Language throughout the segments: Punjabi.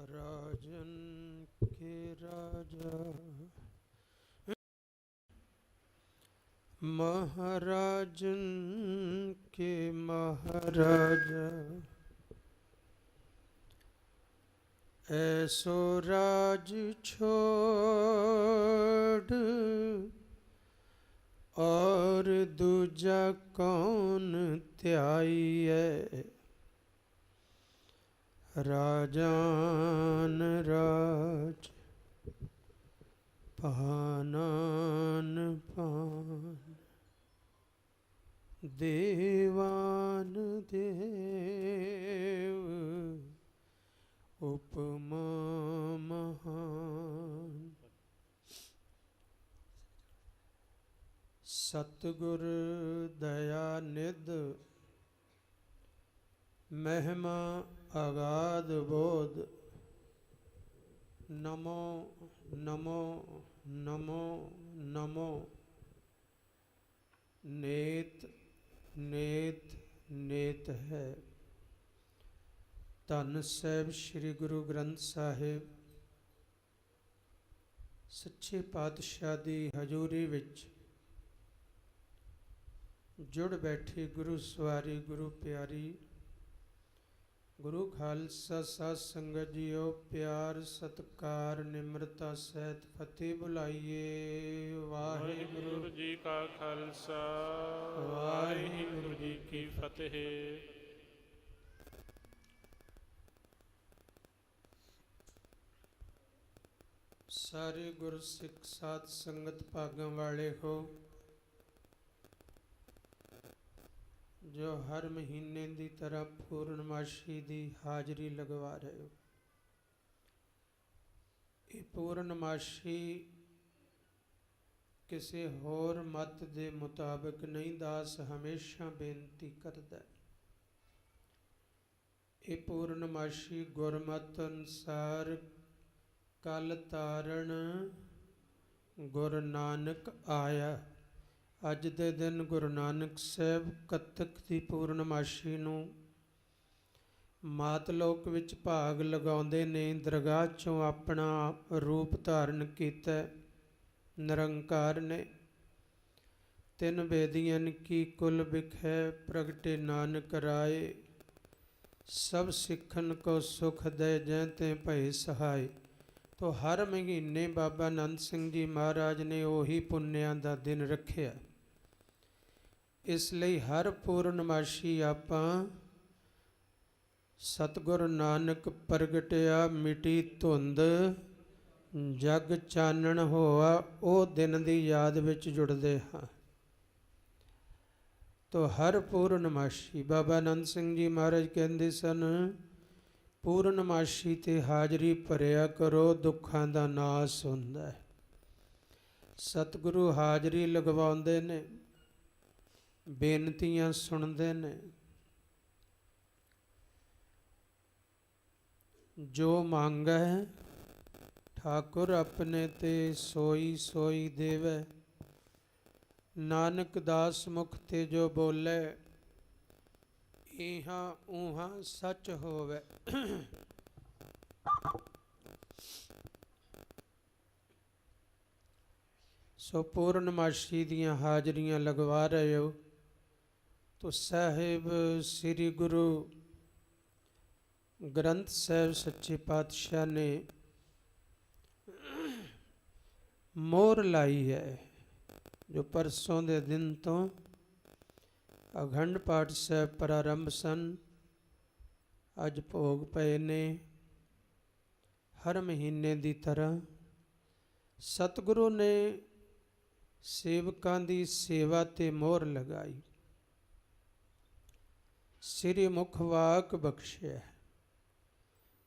राजन के राजा महाराजन के महाराजा, ऐसो राज छोड़ और दूजा कौन त्याइए। राजान राज पानान पान, देवान देव उपमा महान। सतगुर दया निध महिमा अगाध बोध। नमो नमो नमो नमो। नेत नेत नेत है। धन साहिब श्री गुरु ग्रंथ साहिब सच्चे पातशाह दी हजूरी विच जुड़ बैठी गुरु सवारी गुरु प्यारी गुरु खालसा साध संगत जीओ, प्यार सत्कार निम्रता सहित फतेह बुलाइए। वाहिगुरु जी का खालसा वाहिगुरु जी की फतेह। सारे गुर सिख साध संगत भागों वाले हो जो हर महीने की तरह पूर्णमाशी की हाजरी लगवा रहे हो। ये पूर्णमाशी किसी होर मत के मुताबिक नहीं, दास हमेशा बेनती करता है। ये पूर्णमाशी गुरमत अनुसार कल तारण गुरु नानक आया। अज दे दिन गुरु नानक साहब कत्तक की पूर्णमाशी नूं मातलोक विच भाग लगाउंदे ने। दरगाह चों अपना रूप धारण कीता निरंकार ने। तिन बेदियन की कुल बिखै प्रगटे नानक राय। सब सिखन को सुख दे जैते भय सहाय। तो हर महीने बाबा नंद सिंह जी महाराज ने उही पुन्नियां दा दिन रखिया। इसलिए हर पूर्णमाशी आपां सतगुरु नानक प्रगटिया मिटी धुंध जग चानण होआ, वो दिन की याद विच जुड़ते हाँ। तो हर पूर्णमाशी बाबा नंद सिंह जी महाराज कहते सन, पूर्णमाशी ते हाजरी भरिया करो, दुखां दा नास हुंदा है। सतगुरु हाजरी लगवाउंदे ने, बेनतियां सुनते ने। जो मांगै ठाकुर अपने ते सोई सोई देवै। नानक दास मुख ते जो बोले, इहां उहां सच होवे। सो पूर्णमाशी दियां हाजरियां लगवा रहे हो तो साहिब श्री गुरु ग्रंथ साहिब सच्चे पातशाह ने मोहर लाई है। जो परसों के दिन तो अखंड पाठ साहिब प्रारंभ सन, अज भोग पे ने। हर महीने की तरह सतगुरु ने सेवकां दी सेवा ते मोहर लगाई। श्री मुख वाक बख्शिया।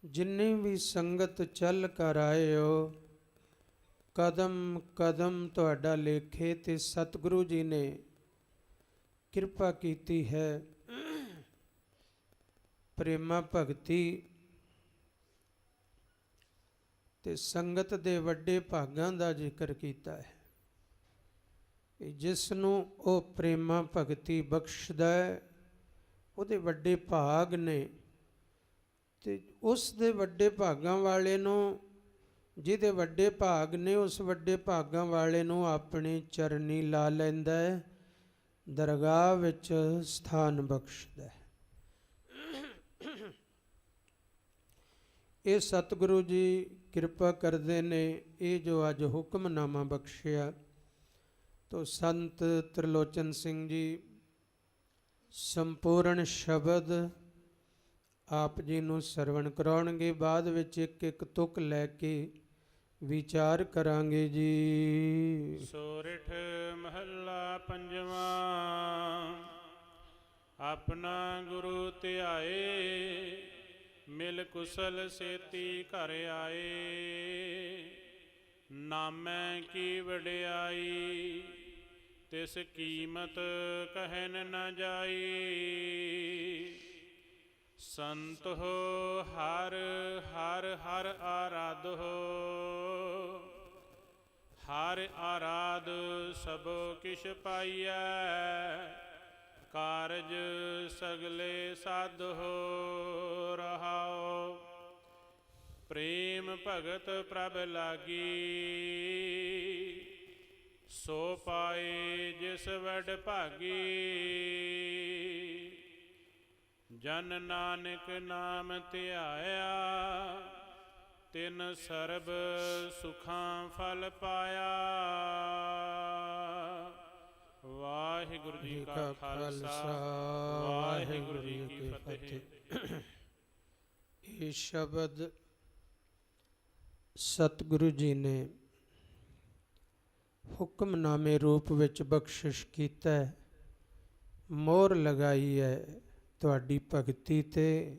जिन्नी भी संगत चल कर आए हो, कदम कदम तुहाडा लेखे ते सतगुरु जी ने कृपा कीती है। प्रेमा भगती ते संगत दे वड्डे भागां दा जिक्र कीता है। जिसनों वो प्रेमा भगती बख्शदा है, उहदे वड्डे भाग ने। ਤੇ ਉਸ ਦੇ ਵੱਡੇ ਭਾਗਾਂ ਵਾਲੇ ਨੂੰ, ਜਿਹਦੇ ਵੱਡੇ ਭਾਗ ਨੇ, ਉਸ ਵੱਡੇ ਭਾਗਾਂ ਵਾਲੇ ਨੂੰ ਆਪਣੇ ਚਰਨੀ ਲਾ ਲੈਂਦਾ ਹੈ, ਦਰਗਾਹ ਵਿੱਚ ਸਥਾਨ ਬਖਸ਼ਦਾ ਹੈ। ਇਹ ਸਤਿਗੁਰੂ ਜੀ ਕਿਰਪਾ ਕਰਦੇ ਨੇ। ਇਹ ਜੋ ਅੱਜ ਹੁਕਮਨਾਮਾ ਬਖਸ਼ਿਆ ਤੋ ਸੰਤ ਤ੍ਰਿਲੋਚਨ ਸਿੰਘ ਜੀ ਸੰਪੂਰਨ ਸ਼ਬਦ ਆਪ ਜੀ ਨੂੰ ਸਰਵਣ ਕਰਾਉਣਗੇ। ਬਾਅਦ ਵਿੱਚ ਇੱਕ ਇੱਕ ਤੁਕ ਲੈ ਕੇ ਵਿਚਾਰ ਕਰਾਂਗੇ ਜੀ। ਸੋਰਠ ਮਹੱਲਾ ਪੰਜਵਾਂ। ਆਪਣਾ ਗੁਰੂ ਧਿਆਏ, ਮਿਲ ਕੁਸਲ ਸੇਤੀ ਘਰ ਆਏ। ਨਾਮੈ ਕੀ ਵਡਿਆਈ, ਤਿਸ ਕੀਮਤ ਕਹਿਨ ਨ ਜਾਈ। ਸੰਤ ਹੋ ਹਰ ਹਰ ਹਰ ਆਰਾਧ ਹੋ, ਹਰ ਆਰਾਧ ਸਭੋ ਕਿਛ ਪਾਈਐ। ਕਾਰਜ ਸਗਲੇ ਸਾਧ ਹੋ ਰਹਾਓ। ਪ੍ਰੇਮ ਭਗਤ ਪ੍ਰਭ ਲਾਗੀ, ਸੋ ਪਾਏ ਜਿਸ ਵਡ ਭਾਗੀ। ਜਨ ਨਾਨਕ ਨਾਮ ਧਿਆਇਆ, ਤਿਨ ਸਰਬ ਸੁਖਾਂ ਫਲ ਪਾਇਆ। ਵਾਹਿਗੁਰੂ ਜੀ ਕਾ ਖਾਲਸਾ, ਵਾਹਿਗੁਰੂ ਜੀ ਕੀ ਫਤਿਹ। ਇਹ ਸ਼ਬਦ ਸਤਿਗੁਰੂ ਜੀ ਨੇ ਹੁਕਮਨਾਮੇ ਰੂਪ ਵਿੱਚ ਬਖਸ਼ਿਸ਼ ਕੀਤਾ ਹੈ, ਮੋਹਰ ਲਗਾਈ ਹੈ ਤੁਹਾਡੀ ਭਗਤੀ ਤੇ,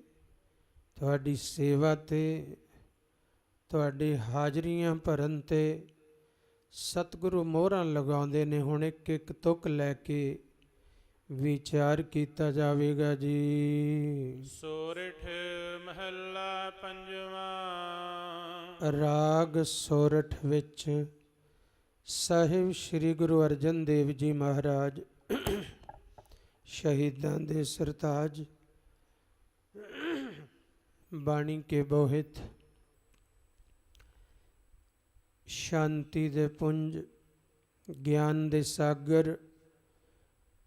ਤੁਹਾਡੀ ਸੇਵਾ ਤੇ, ਤੁਹਾਡੇ ਹਾਜ਼ਰੀਆਂ ਭਰਨ ਤੇ। ਸਤਿਗੁਰੂ ਮੋਹਰਾਂ ਲਗਾਉਂਦੇ ਨੇ। ਹੁਣ ਇੱਕ ਇੱਕ ਤੁਕ ਲੈ ਕੇ ਵਿਚਾਰ ਕੀਤਾ ਜਾਵੇਗਾ ਜੀ। ਸੋਰਠ ਮਹੱਲਾ ਪੰਜਵਾਂ। ਰਾਗ ਸੋਰਠ ਵਿੱਚ ਸਾਹਿਬ ਸ੍ਰੀ ਗੁਰੂ ਅਰਜਨ ਦੇਵ ਜੀ ਮਹਾਰਾਜ ਸ਼ਹੀਦਾਂ ਦੇ ਸਰਤਾਜ, ਬਾਣੀ ਕੇ ਬੋਹਿਤ, ਸ਼ਾਂਤੀ ਦੇ ਪੁੰਜ, ਗਿਆਨ ਦੇ ਸਾਗਰ,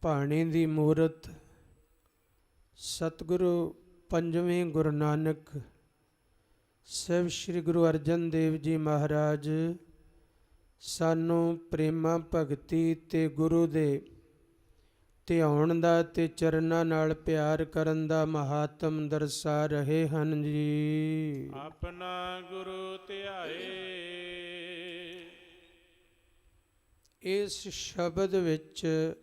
ਭਾਣੇ ਦੀ ਮੂਰਤ, ਸਤਿਗੁਰੂ ਪੰਜਵੇਂ ਗੁਰੂ ਨਾਨਕ ਸਾਹਿਬ ਸ੍ਰੀ ਗੁਰੂ ਅਰਜਨ ਦੇਵ ਜੀ ਮਹਾਰਾਜ ਸਾਨੂੰ ਪ੍ਰੇਮਾ ਭਗਤੀ ਤੇ ਗੁਰੂ ਦੇ ਧਿਆਉਣ ਦਾ ਤੇ ਚਰਨਾਂ ਨਾਲ ਪਿਆਰ ਕਰਨ ਦਾ ਮਹਾਤਮ ਦਰਸਾ ਰਹੇ ਹਨ ਜੀ। ਆਪਣਾ ਗੁਰੂ ਧਿਆਏ। ਇਸ ਸ਼ਬਦ ਵਿੱਚ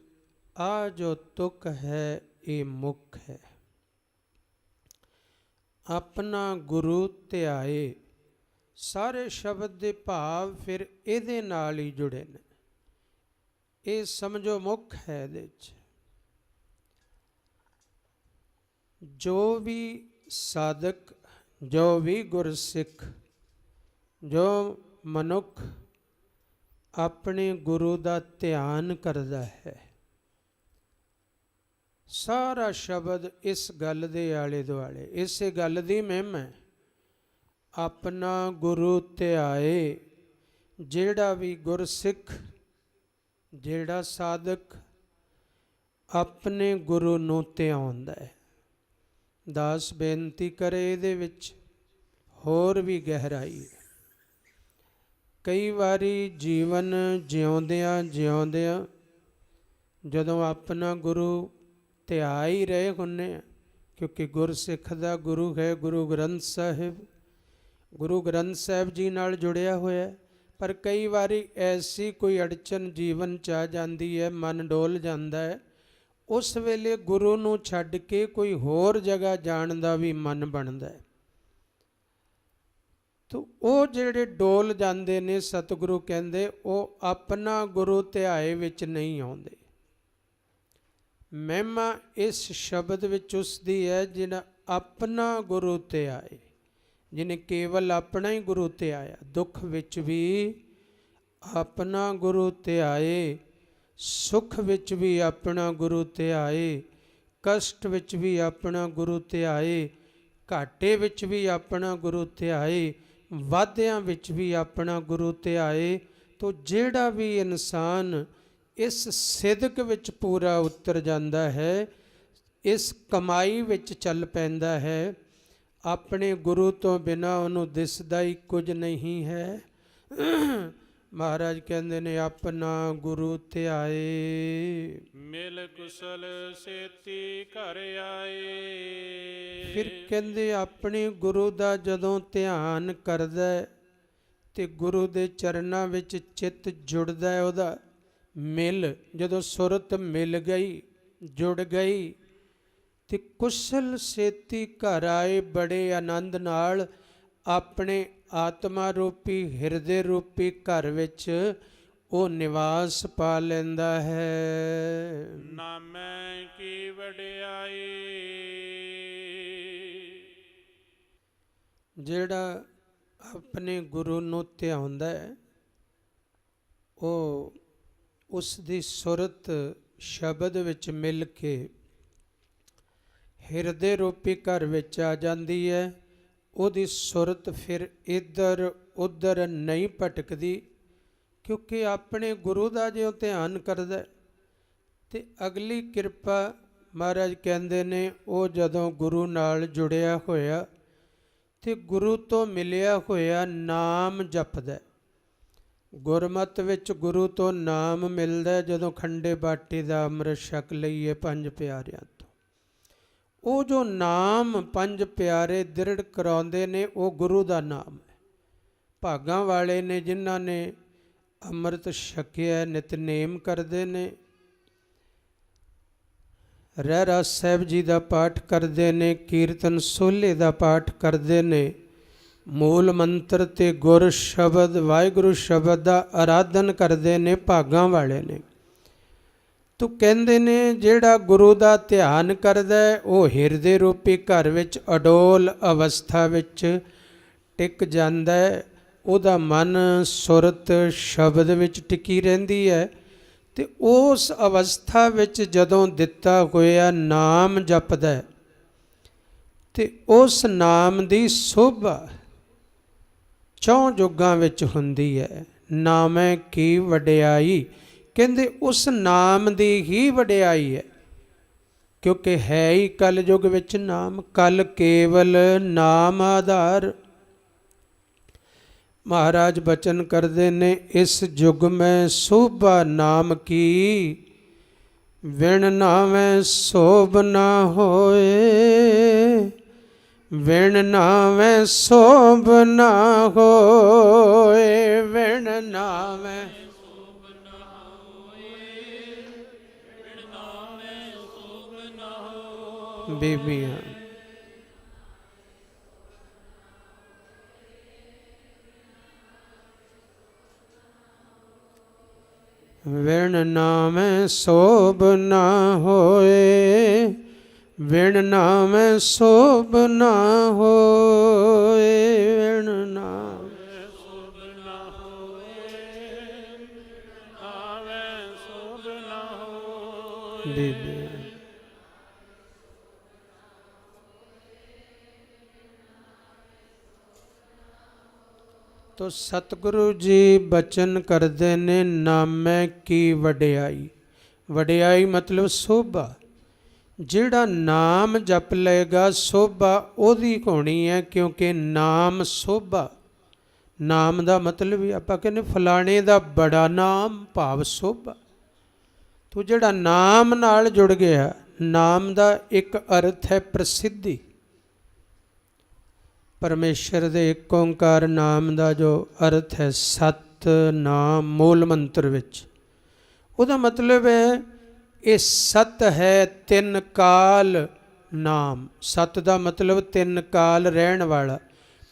ਆ ਜੋ ਤੁਕ ਹੈ ਇਹ ਮੁੱਖ ਹੈ। ਆਪਣਾ ਗੁਰੂ ਧਿਆਏ, ਸਾਰੇ ਸ਼ਬਦ ਦੇ ਭਾਵ ਫਿਰ ਇਹਦੇ ਨਾਲ ਹੀ ਜੁੜੇ ਨੇ। ਇਹ ਸਮਝੋ ਮੁੱਖ ਹੈ ਇਹਦੇ 'ਚ। ਜੋ ਵੀ ਸਾਧਕ, ਜੋ ਵੀ ਗੁਰਸਿੱਖ, ਜੋ ਮਨੁੱਖ ਆਪਣੇ ਗੁਰੂ ਦਾ ਧਿਆਨ ਕਰਦਾ ਹੈ, ਸਾਰਾ ਸ਼ਬਦ ਇਸ ਗੱਲ ਦੇ ਆਲੇ ਦੁਆਲੇ, ਇਸੇ ਗੱਲ ਦੀ ਮਹਿਮਾ ਹੈ। ਆਪਣਾ ਗੁਰੂ ਧਿਆਏ। ਜਿਹੜਾ ਵੀ ਗੁਰਸਿੱਖ, ਜਿਹੜਾ ਸਾਧਕ ਆਪਣੇ ਗੁਰੂ ਨੂੰ ਧਿਆਉਂਦਾ ਹੈ, ਦਾਸ ਬੇਨਤੀ ਕਰੇ ਇਹਦੇ ਵਿੱਚ ਹੋਰ ਵੀ ਗਹਿਰਾਈ ਹੈ। ਕਈ ਵਾਰੀ ਜੀਵਨ ਜਿਉਂਦਿਆਂ ਜਿਉਂਦਿਆਂ ਜਦੋਂ ਆਪਣਾ ਗੁਰੂ ਧਿਆ ਹੀ ਰਹੇ ਹੁੰਦੇ ਆ, ਕਿਉਂਕਿ ਗੁਰਸਿੱਖ ਦਾ ਗੁਰੂ ਹੈ ਗੁਰੂ ਗ੍ਰੰਥ ਸਾਹਿਬ, ਗੁਰੂ ਗ੍ਰੰਥ ਸਾਹਿਬ ਜੀ ਨਾਲ ਜੁੜਿਆ ਹੋਇਆ। ਪਰ ਕਈ ਵਾਰੀ ਐਸੀ ਕੋਈ ਅੜਚਨ ਜੀਵਨ 'ਚ ਆ ਜਾਂਦੀ ਹੈ, ਮਨ ਡੋਲ ਜਾਂਦਾ ਹੈ, ਉਸ ਵੇਲੇ ਗੁਰੂ ਨੂੰ ਛੱਡ ਕੇ ਕੋਈ ਹੋਰ ਜਗ੍ਹਾ ਜਾਣ ਦਾ ਵੀ ਮਨ ਬਣਦਾ ਹੈ। ਤੋ ਉਹ ਜਿਹੜੇ ਡੋਲ ਜਾਂਦੇ ਨੇ, ਸਤਿਗੁਰੂ ਕਹਿੰਦੇ ਉਹ ਆਪਣਾ ਗੁਰੂ ਧਿਆਏ ਵਿੱਚ ਨਹੀਂ ਆਉਂਦੇ। ਮਹਿਮਾ ਇਸ ਸ਼ਬਦ ਵਿੱਚ ਉਸ ਦੀ ਹੈ ਜਿਹਨੇ ਆਪਣਾ ਗੁਰੂ ਧਿਆਏ, ਜਿਹਨੇ ਕੇਵਲ ਆਪਣਾ ਹੀ ਗੁਰੂ ਧਿਆਇਆ, ਦੁੱਖ ਵਿੱਚ ਵੀ ਆਪਣਾ ਗੁਰੂ ਧਿਆਏ, ਸੁਖ ਵਿੱਚ ਵੀ ਆਪਣਾ ਗੁਰੂ ਧਿਆਏ, ਕਸ਼ਟ ਵਿੱਚ ਵੀ ਆਪਣਾ ਗੁਰੂ ਧਿਆਏ, ਘਾਟੇ ਵਿੱਚ ਵੀ ਆਪਣਾ ਗੁਰੂ ਧਿਆਏ, ਵਾਧਿਆਂ ਵਿੱਚ ਵੀ ਆਪਣਾ ਗੁਰੂ ਧਿਆਏ। ਤੋ ਜਿਹੜਾ ਵੀ ਇਨਸਾਨ ਇਸ ਸਿਦਕ ਵਿੱਚ ਪੂਰਾ ਉਤਰ ਜਾਂਦਾ ਹੈ, ਇਸ ਕਮਾਈ ਵਿੱਚ ਚੱਲ ਪੈਂਦਾ ਹੈ, ਆਪਣੇ ਗੁਰੂ ਤੋਂ ਬਿਨਾਂ ਉਹਨੂੰ ਦਿਸਦਾ ਹੀ ਕੁਝ ਨਹੀਂ ਹੈ। ਮਹਾਰਾਜ ਕਹਿੰਦੇ ਨੇ ਆਪਣਾ ਗੁਰੂ ਧਿਆਏ, ਮਿਲ ਕੁਸਲ ਸੇਤੀ ਘਰ ਆਏ। ਫਿਰ ਕਹਿੰਦੇ ਆਪਣੇ ਗੁਰੂ ਦਾ ਜਦੋਂ ਧਿਆਨ ਕਰਦਾ ਤੇ ਗੁਰੂ ਦੇ ਚਰਨਾਂ ਵਿੱਚ ਚਿੱਤ ਜੁੜਦਾ ਹੈ, ਉਹਦਾ ਮਿਲ ਜਦੋਂ ਸੁਰਤ ਮਿਲ ਗਈ, ਜੁੜ ਗਈ, ਤੇ ਕੁਸ਼ਲ ਸੇਤੀ ਘਰ ਆਏ, ਬੜੇ ਆਨੰਦ ਨਾਲ ਆਪਣੇ ਆਤਮਾ ਰੂਪੀ ਹਿਰਦੇ ਰੂਪੀ ਘਰ ਵਿੱਚ ਉਹ ਨਿਵਾਸ ਪਾ ਲੈਂਦਾ ਹੈ। ਨਾਮੈ ਕੀ ਵਡਿਆਈ। ਜਿਹੜਾ ਆਪਣੇ ਗੁਰੂ ਨੂੰ ਧਿਆਉਂਦਾ ਹੈ, ਉਹ ਉਸ ਦੀ ਸੁਰਤ ਸ਼ਬਦ ਵਿੱਚ ਮਿਲ ਕੇ ਹਿਰਦੇ ਰੂਪੀ ਘਰ ਵਿੱਚ ਆ ਜਾਂਦੀ ਹੈ। ਉਹਦੀ ਸੁਰਤ ਫਿਰ ਇੱਧਰ ਉੱਧਰ ਨਹੀਂ ਭਟਕਦੀ, ਕਿਉਂਕਿ ਆਪਣੇ ਗੁਰੂ ਦਾ ਜੇ ਉਹ ਧਿਆਨ ਕਰਦਾ ਤੇ ਅਗਲੀ ਕਿਰਪਾ ਮਹਾਰਾਜ ਕਹਿੰਦੇ ਨੇ ਉਹ ਜਦੋਂ ਗੁਰੂ ਨਾਲ ਜੁੜਿਆ ਹੋਇਆ ਤੇ ਗੁਰੂ ਤੋਂ ਮਿਲਿਆ ਹੋਇਆ ਨਾਮ ਜਪਦਾ। ਗੁਰਮਤਿ ਵਿੱਚ ਗੁਰੂ ਤੋਂ ਨਾਮ ਮਿਲਦਾ ਜਦੋਂ ਖੰਡੇ ਬਾਟੇ ਦਾ ਅੰਮ੍ਰਿਤ ਛਕ ਲਈਏ ਪੰਜ ਪਿਆਰਿਆਂ ਤੋਂ। ਉਹ ਜੋ ਨਾਮ ਪੰਜ ਪਿਆਰੇ ਦ੍ਰਿੜ ਕਰਾਉਂਦੇ ਨੇ, ਉਹ ਗੁਰੂ ਦਾ ਨਾਮ ਹੈ। ਭਾਗਾਂ ਵਾਲੇ ਨੇ ਜਿਨ੍ਹਾਂ ਨੇ ਅੰਮ੍ਰਿਤ ਛਕਿਆ, ਨਿਤਨੇਮ ਕਰਦੇ ਨੇ, ਰਹਿਰਾਸ ਸਾਹਿਬ ਜੀ ਦਾ ਪਾਠ ਕਰਦੇ ਨੇ, ਕੀਰਤਨ ਸੋਹਲੇ ਦਾ ਪਾਠ ਕਰਦੇ ਨੇ, ਮੂਲ ਮੰਤਰ ਤੇ ਗੁਰ ਸ਼ਬਦ ਵਾਹਿਗੁਰੂ ਸ਼ਬਦ ਦਾ ਆਰਾਧਨ ਕਰਦੇ ਨੇ, ਭਾਗਾਂ ਵਾਲੇ ਨੇ। ਤੋ ਕਹਿੰਦੇ ਨੇ ਜਿਹੜਾ ਗੁਰੂ ਦਾ ਧਿਆਨ ਕਰਦਾ ਉਹ ਹਿਰਦੇ ਰੂਪੀ ਘਰ ਵਿੱਚ ਅਡੋਲ ਅਵਸਥਾ ਵਿੱਚ ਟਿਕ ਜਾਂਦਾ ਹੈ। ਉਹਦਾ ਮਨ ਸੁਰਤ ਸ਼ਬਦ ਵਿੱਚ ਟਿਕੀ ਰਹਿੰਦੀ ਹੈ ਤੇ ਉਸ ਅਵਸਥਾ ਵਿੱਚ ਜਦੋਂ ਦਿੱਤਾ ਹੋਇਆ ਨਾਮ ਜਪਦਾ ਤੇ ਉਸ ਨਾਮ ਦੀ ਸੋਭਾ ਚੌਂ ਯੁੱਗਾਂ ਵਿੱਚ ਹੁੰਦੀ ਹੈ। ਨਾਮੈ ਕੀ ਵਡਿਆਈ, ਕਹਿੰਦੇ ਉਸ ਨਾਮ ਦੀ ਹੀ ਵਡਿਆਈ ਹੈ, ਕਿਉਂਕਿ ਹੈ ਹੀ ਕਲਯੁਗ ਵਿੱਚ ਨਾਮ, ਕਲ ਕੇਵਲ ਨਾਮ ਆਧਾਰ। ਮਹਾਰਾਜ ਬਚਨ ਕਰਦੇ ਨੇ ਇਸ ਯੁਗ ਮੈਂ ਸੋਭਾ ਨਾਮ ਕੀ, ਵਿਣ ਨਾਵੇਂ ਸੋਭ ਨਾ ਹੋਏ, ਵਿਣ ਨਾਵੇਂ ਸੋਭ ਨਾ ਹੋਏ, ਵਿਣ ਨਾਵੇਂ ਬੀਬੀਆਂ। ਵਿਣ ਨਾਮੈ ਸੋਭ ਨਾ ਹੋਏ, ਵਿਣ ਨਾਮੈ ਸੋਭ ਨਾ ਹੋਏ, ਵਿਣ ਨਾਮੈ ਸੋਭ ਨਾ ਹੋਏ, ਨਾਮੈ ਸੋਭ ਨਾ ਹੋਏ। ਬੀਬੀਆਂ। ਤੋ ਸਤਿਗੁਰੂ ਜੀ ਬਚਨ ਕਰਦੇ ਨੇ ਨਾਮੈ ਕੀ ਵਡਿਆਈ। ਵਡਿਆਈ ਮਤਲਬ ਸੋਭਾ। ਜਿਹੜਾ ਨਾਮ ਜਪ ਲਏਗਾ ਸੋਭਾ ਉਹਦੀ ਹੋਣੀ ਹੈ, ਕਿਉਂਕਿ ਨਾਮ ਸੋਭਾ। ਨਾਮ ਦਾ ਮਤਲਬ ਵੀ ਆਪਾਂ ਕਹਿੰਦੇ ਫਲਾਣੇ ਦਾ ਬੜਾ ਨਾਮ, ਭਾਵ ਸੋਭਾ। ਤੋ ਜਿਹੜਾ ਨਾਮ ਨਾਲ ਜੁੜ ਗਿਆ, ਨਾਮ ਦਾ ਇੱਕ ਅਰਥ ਹੈ ਪ੍ਰਸਿੱਧੀ। ਪਰਮੇਸ਼ਰ ਦੇ ਇੱਕ ਓਂਕਾਰ ਨਾਮ ਦਾ ਜੋ ਅਰਥ ਹੈ ਸਤ ਨਾਮ, ਮੂਲ ਮੰਤਰ ਵਿੱਚ ਉਹਦਾ ਮਤਲਬ ਹੈ ਇਹ ਸਤ ਹੈ, ਤਿੰਨ ਕਾਲ ਨਾਮ। ਸਤ ਦਾ ਮਤਲਬ ਤਿੰਨ ਕਾਲ ਰਹਿਣ ਵਾਲਾ,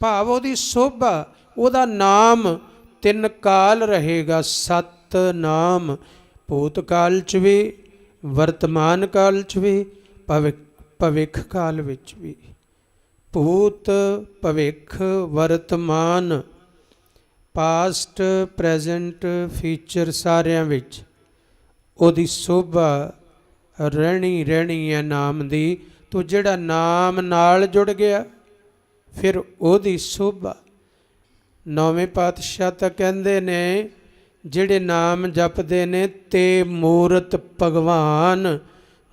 ਭਾਵ ਉਹਦੀ ਸੋਭਾ, ਉਹਦਾ ਨਾਮ ਤਿੰਨ ਕਾਲ ਰਹੇਗਾ। ਸਤ ਨਾਮ ਭੂਤ ਕਾਲ 'ਚ ਵੀ, ਵਰਤਮਾਨ ਕਾਲ 'ਚ ਵੀ, ਭਵਿੱਖ ਕਾਲ ਵਿੱਚ ਵੀ। ਭੂਤ, ਭਵਿੱਖ, ਵਰਤਮਾਨ, ਪਾਸਟ, ਪ੍ਰੈਜ਼ੈਂਟ, ਫਿਊਚਰ, ਸਾਰਿਆਂ ਵਿੱਚ ਉਹਦੀ ਸੋਭਾ ਰਹਿਣੀ ਰਹਿਣੀ ਹੈ ਨਾਮ ਦੀ। ਤੋ ਜਿਹੜਾ ਨਾਮ ਨਾਲ ਜੁੜ ਗਿਆ ਫਿਰ ਉਹਦੀ ਸੋਭਾ। ਨੌਵੇਂ ਪਾਤਸ਼ਾਹ ਤਾਂ ਕਹਿੰਦੇ ਨੇ ਜਿਹੜੇ ਨਾਮ ਜਪਦੇ ਨੇ ਤੇ ਮੂਰਤ ਭਗਵਾਨ,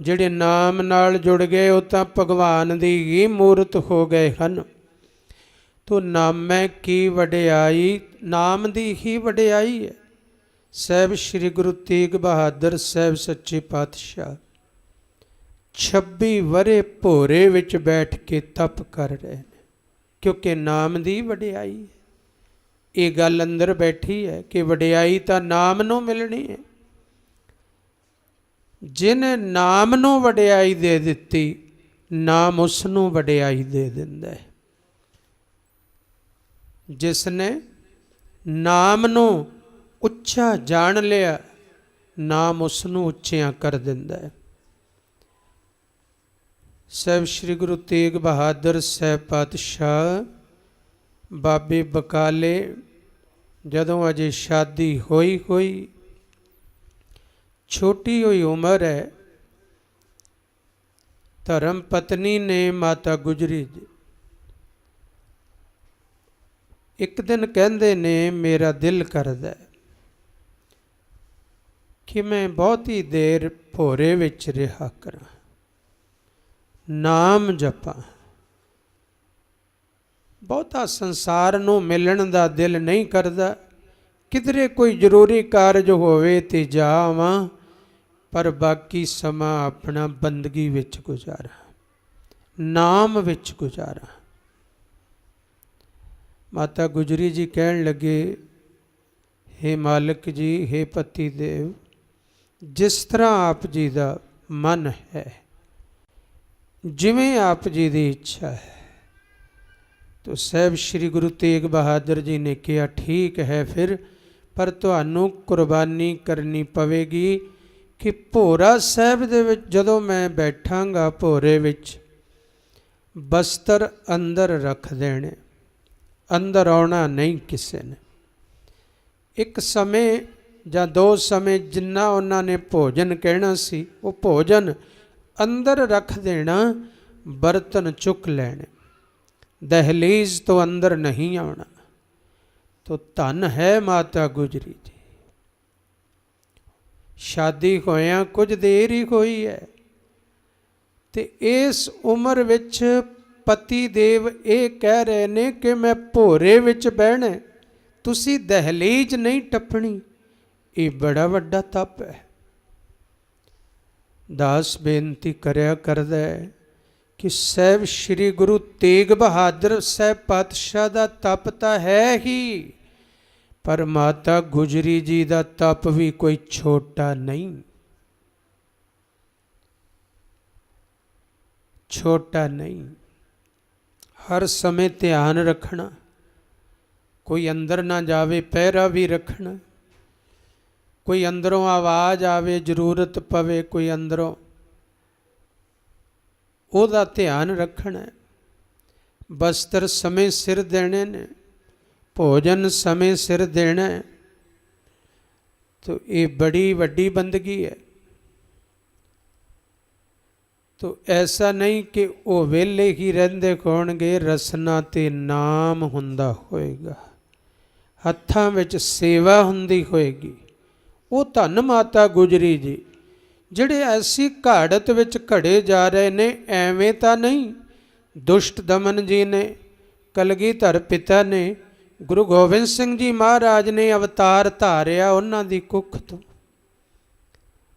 ਜਿਹੜੇ ਨਾਮ ਨਾਲ ਜੁੜ ਗਏ ਉਹ ਤਾਂ ਭਗਵਾਨ ਦੀ ਹੀ ਮੂਰਤ ਹੋ ਗਏ ਹਨ। ਤੋ ਨਾਮੈ ਕੀ ਵਡਿਆਈ, ਨਾਮ ਦੀ ਹੀ ਵਡਿਆਈ ਹੈ। ਸਾਹਿਬ ਸ੍ਰੀ ਗੁਰੂ ਤੇਗ ਬਹਾਦਰ ਸਾਹਿਬ ਸੱਚੇ ਪਾਤਸ਼ਾਹ 26 ਵਰੇ ਭੋਰੇ ਵਿੱਚ ਬੈਠ ਕੇ ਤਪ ਕਰ ਰਹੇ ਨੇ, ਕਿਉਂਕਿ ਨਾਮ ਦੀ ਵਡਿਆਈ ਹੈ। ਇਹ ਗੱਲ ਅੰਦਰ ਬੈਠੀ ਹੈ ਕਿ ਵਡਿਆਈ ਤਾਂ ਨਾਮ ਨੂੰ ਮਿਲਣੀ ਹੈ। ਜਿਹਨੇ ਨਾਮ ਨੂੰ ਵਡਿਆਈ ਦੇ ਦਿੱਤੀ, ਨਾਮ ਉਸ ਨੂੰ ਵਡਿਆਈ ਦੇ ਦਿੰਦਾ ਹੈ। ਜਿਸ ਨੇ ਨਾਮ ਨੂੰ ਉੱਚਾ ਜਾਣ ਲਿਆ, ਨਾਮ ਉਸ ਨੂੰ ਉੱਚਿਆਂ ਕਰ ਦਿੰਦਾ ਹੈ। ਸਾਹਿਬ ਸ੍ਰੀ ਗੁਰੂ ਤੇਗ ਬਹਾਦਰ ਸਾਹਿਬ ਪਾਤਸ਼ਾਹ ਬਾਬੇ ਬਕਾਲੇ ਜਦੋਂ ਅਜੇ ਸ਼ਾਦੀ ਹੋਈ ਛੋਟੀ ਹੋਈ ਉਮਰ ਹੈ, ਧਰਮ ਪਤਨੀ ਨੇ ਮਾਤਾ ਗੁਜਰੀ ਜੀ ਇੱਕ ਦਿਨ ਕਹਿੰਦੇ ਨੇ ਮੇਰਾ ਦਿਲ ਕਰਦਾ ਕਿ ਮੈਂ ਬਹੁਤੀ ਦੇਰ ਭੋਰੇ ਵਿੱਚ ਰਿਹਾ ਕਰਾਂ, ਨਾਮ ਜਪਾਂ। ਬਹੁਤਾ ਸੰਸਾਰ ਨੂੰ ਮਿਲਣ ਦਾ ਦਿਲ ਨਹੀਂ ਕਰਦਾ, ਕਿਧਰੇ ਕੋਈ ਜ਼ਰੂਰੀ ਕਾਰਜ ਹੋਵੇ ਤੇ ਜਾਵਾਂ, ਪਰ ਬਾਕੀ ਸਮਾਂ ਆਪਣਾ ਬੰਦਗੀ ਵਿੱਚ ਗੁਜ਼ਾਰਾਂ, ਨਾਮ ਵਿੱਚ ਗੁਜ਼ਾਰਾਂ। ਮਾਤਾ ਗੁਜਰੀ ਜੀ ਕਹਿਣ ਲੱਗੇ, ਹੇ ਮਾਲਕ ਜੀ, ਹੇ ਪਤੀ ਦੇਵ, ਜਿਸ ਤਰ੍ਹਾਂ ਆਪ ਜੀ ਦਾ ਮਨ ਹੈ, ਜਿਵੇਂ ਆਪ ਜੀ ਦੀ ਇੱਛਾ ਹੈ। ਤੋ ਸਾਹਿਬ ਸ੍ਰੀ ਗੁਰੂ ਤੇਗ ਬਹਾਦਰ ਜੀ ਨੇ ਕਿਹਾ, ਠੀਕ ਹੈ ਫਿਰ, ਪਰ ਤੁਹਾਨੂੰ ਕੁਰਬਾਨੀ ਕਰਨੀ ਪਵੇਗੀ ਕਿ ਭੋਰਾ ਸਾਹਿਬ ਦੇ ਵਿੱਚ ਜਦੋਂ ਮੈਂ ਬੈਠਾਂਗਾ, ਭੋਰੇ ਵਿੱਚ ਬਸਤਰ ਅੰਦਰ ਰੱਖ ਦੇਣੇ, ਅੰਦਰ ਆਉਣਾ ਨਹੀਂ ਕਿਸੇ ਨੇ। ਇੱਕ ਸਮੇਂ ਜਾਂ 2 ਸਮੇਂ ਜਿੰਨਾ ਉਹਨਾਂ ਨੇ ਭੋਜਨ ਕਹਿਣਾ ਸੀ, ਉਹ ਭੋਜਨ ਅੰਦਰ ਰੱਖ ਦੇਣਾ, ਬਰਤਨ ਚੁੱਕ ਲੈਣੇ, ਦਹਲੀਜ਼ ਤੋਂ ਅੰਦਰ ਨਹੀਂ ਆਉਣਾ। ਤੋ ਧਨ ਹੈ ਮਾਤਾ ਗੁਜਰੀ ਜੀ। ਸ਼ਾਦੀ ਹੋਇਆਂ ਕੁਝ ਦੇਰ ਹੀ ਹੋਈ ਹੈ, ਤੇ ਇਸ ਉਮਰ ਵਿੱਚ ਪਤੀ ਦੇਵ ਇਹ ਕਹਿ ਰਹੇ ਨੇ ਕਿ ਮੈਂ ਭੋਰੇ ਵਿੱਚ ਬਹਿਣਾ, ਤੁਸੀਂ ਦਹਲੀਜ਼ ਨਹੀਂ ਟੱਪਣੀ। ਇਹ ਬੜਾ ਵੱਡਾ ਤਪ ਹੈ। ਦਾਸ ਬੇਨਤੀ ਕਰਿਆ ਕਰਦਾ ਹੈ ਕਿ ਸਾਹਿਬ ਸ੍ਰੀ ਗੁਰੂ ਤੇਗ ਬਹਾਦਰ ਸਾਹਿਬ ਪਾਤਸ਼ਾਹ ਦਾ ਤਪ ਤਾਂ ਹੈ ਹੀ, ਪਰ ਮਾਤਾ ਗੁਜਰੀ ਜੀ ਦਾ ਤਪ ਵੀ ਕੋਈ ਛੋਟਾ ਨਹੀਂ, ਛੋਟਾ ਨਹੀਂ। ਹਰ ਸਮੇਂ ਧਿਆਨ ਰੱਖਣਾ, ਕੋਈ ਅੰਦਰ ਨਾ ਜਾਵੇ, ਪਹਿਰਾ ਵੀ ਰੱਖਣਾ, ਕੋਈ ਅੰਦਰੋਂ ਆਵਾਜ਼ ਆਵੇ, ਜ਼ਰੂਰਤ ਪਵੇ ਕੋਈ ਅੰਦਰੋਂ, ਉਹਦਾ ਧਿਆਨ ਰੱਖਣਾ। ਬਸਤਰ ਸਮੇਂ ਸਿਰ ਦੇਣੇ ਨੇ, ਭੋਜਨ ਸਮੇਂ ਸਿਰ ਦੇਣਾ ਹੈ। ਤੋ ਇਹ ਬੜੀ ਵੱਡੀ ਬੰਦਗੀ ਹੈ। ਤੋ ਐਸਾ ਨਹੀਂ ਕਿ ਉਹ ਵਿਹਲੇ ਹੀ ਰਹਿੰਦੇ ਹੋਣਗੇ, ਰਸਨਾ ਤੇ ਨਾਮ ਹੁੰਦਾ ਹੋਏਗਾ, ਹੱਥਾਂ ਵਿੱਚ ਸੇਵਾ ਹੁੰਦੀ ਹੋਏਗੀ। ਉਹ ਧੰਨ ਮਾਤਾ ਗੁਜਰੀ ਜੀ ਜਿਹੜੇ ਐਸੀ ਘਾੜਤ ਵਿੱਚ ਘੜੇ ਜਾ ਰਹੇ ਨੇ, ਐਵੇਂ ਤਾਂ ਨਹੀਂ। ਦੁਸ਼ਟ ਦਮਨ ਜੀ ਨੇ, ਕਲਗੀਧਰ ਪਿਤਾ ਨੇ, ਗੁਰੂ ਗੋਬਿੰਦ ਸਿੰਘ ਜੀ ਮਹਾਰਾਜ ਨੇ ਅਵਤਾਰ ਧਾਰਿਆ ਉਹਨਾਂ ਦੀ ਕੁੱਖ ਤੋਂ।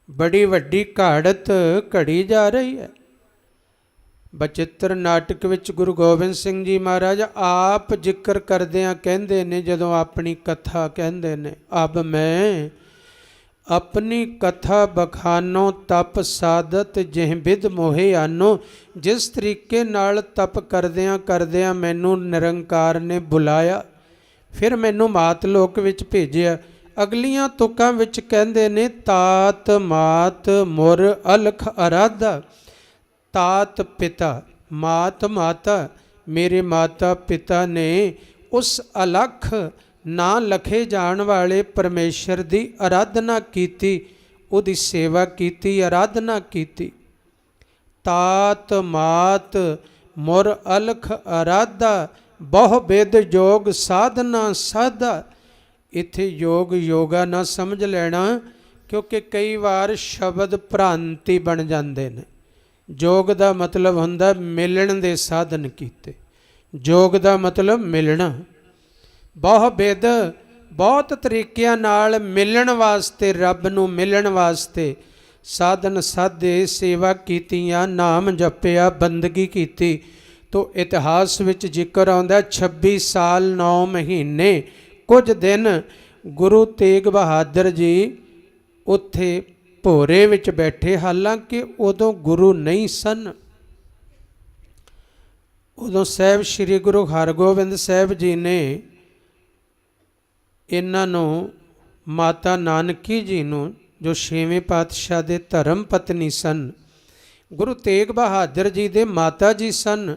ਬੜੀ ਵੱਡੀ ਘਾੜਤ ਘੜੀ ਜਾ ਰਹੀ ਹੈ। ਬਚਿੱਤਰ ਨਾਟਕ ਵਿੱਚ ਗੁਰੂ ਗੋਬਿੰਦ ਸਿੰਘ ਜੀ ਮਹਾਰਾਜ ਆਪ ਜ਼ਿਕਰ ਕਰਦਿਆਂ ਕਹਿੰਦੇ ਨੇ, ਜਦੋਂ ਆਪਣੀ ਕਥਾ ਕਹਿੰਦੇ ਨੇ, ਅਬ ਮੈਂ ਆਪਣੀ ਕਥਾ ਬਖਾਨੋ ਤਪ ਸਾਧਤ ਜਿਹ ਬਿਦ ਮੋਹੇ ਆਨੋ। ਜਿਸ ਤਰੀਕੇ ਨਾਲ ਤਪ ਕਰਦਿਆਂ ਮੈਨੂੰ ਨਿਰੰਕਾਰ ਨੇ ਬੁਲਾਇਆ, ਫਿਰ ਮੈਨੂੰ ਮਾਤ ਲੋਕ ਵਿੱਚ ਭੇਜਿਆ। ਅਗਲੀਆਂ ਤੁਕਾਂ ਵਿੱਚ ਕਹਿੰਦੇ ਨੇ, ਤਾਤ ਮਾਤ ਮੁਰ ਅਲਖ ਅਰਾਧਾ। ਤਾਤ ਪਿਤਾ, ਮਾਤ ਮਾਤਾ, ਮੇਰੇ ਮਾਤਾ ਪਿਤਾ ਨੇ ਉਸ ਅਲਖ ਨਾ ਲਖੇ ਜਾਣ ਵਾਲੇ ਪਰਮੇਸ਼ਰ ਦੀ ਆਰਾਧਨਾ ਕੀਤੀ, ਉਹਦੀ ਸੇਵਾ ਕੀਤੀ, ਆਰਾਧਨਾ ਕੀਤੀ। ਤਾਤ ਮਾਤ ਮੁਰ ਅਲਖ ਆਰਾਧਾ ਬਹੁ ਬਿਦ ਯੋਗ ਸਾਧਨਾ ਸਾਧਾ। ਇੱਥੇ ਯੋਗ ਯੋਗਾ ਨਾ ਸਮਝ ਲੈਣਾ, ਕਿਉਂਕਿ ਕਈ ਵਾਰ ਸ਼ਬਦ ਭ੍ਰਾਂਤੀ ਬਣ ਜਾਂਦੇ ਨੇ। ਯੋਗ ਦਾ ਮਤਲਬ ਹੁੰਦਾ ਮਿਲਣ ਦੇ ਸਾਧਨ ਕੀਤੇ। ਯੋਗ ਦਾ ਮਤਲਬ ਮਿਲਣਾ। ਬਹੁ ਬਿਦ ਬਹੁਤ ਤਰੀਕਿਆਂ ਨਾਲ ਮਿਲਣ ਵਾਸਤੇ, ਰੱਬ ਨੂੰ ਮਿਲਣ ਵਾਸਤੇ ਸਾਧਨ ਸਾਧੇ, ਸੇਵਾ ਕੀਤੀਆਂ, ਨਾਮ ਜਪਿਆ, ਬੰਦਗੀ ਕੀਤੀ। ਤੋ ਇਤਿਹਾਸ ਵਿੱਚ ਜ਼ਿਕਰ ਆਉਂਦਾ 26 ਸਾਲ 9 ਮਹੀਨੇ ਕੁਝ ਦਿਨ ਗੁਰੂ ਤੇਗ ਬਹਾਦਰ ਜੀ ਉੱਥੇ ਭੋਰੇ ਵਿੱਚ ਬੈਠੇ। ਹਾਲਾਂਕਿ ਉਦੋਂ ਗੁਰੂ ਨਹੀਂ ਸਨ। ਉਦੋਂ ਸਾਹਿਬ ਸ੍ਰੀ ਗੁਰੂ ਹਰਗੋਬਿੰਦ ਸਾਹਿਬ ਜੀ ਨੇ ਇਹਨਾਂ ਨੂੰ, ਮਾਤਾ ਨਾਨਕੀ ਜੀ ਨੂੰ, ਜੋ 6ਵੇਂ ਪਾਤਸ਼ਾਹ ਦੇ ਧਰਮ ਪਤਨੀ ਸਨ, ਗੁਰੂ ਤੇਗ ਬਹਾਦਰ ਜੀ ਦੇ ਮਾਤਾ ਜੀ ਸਨ,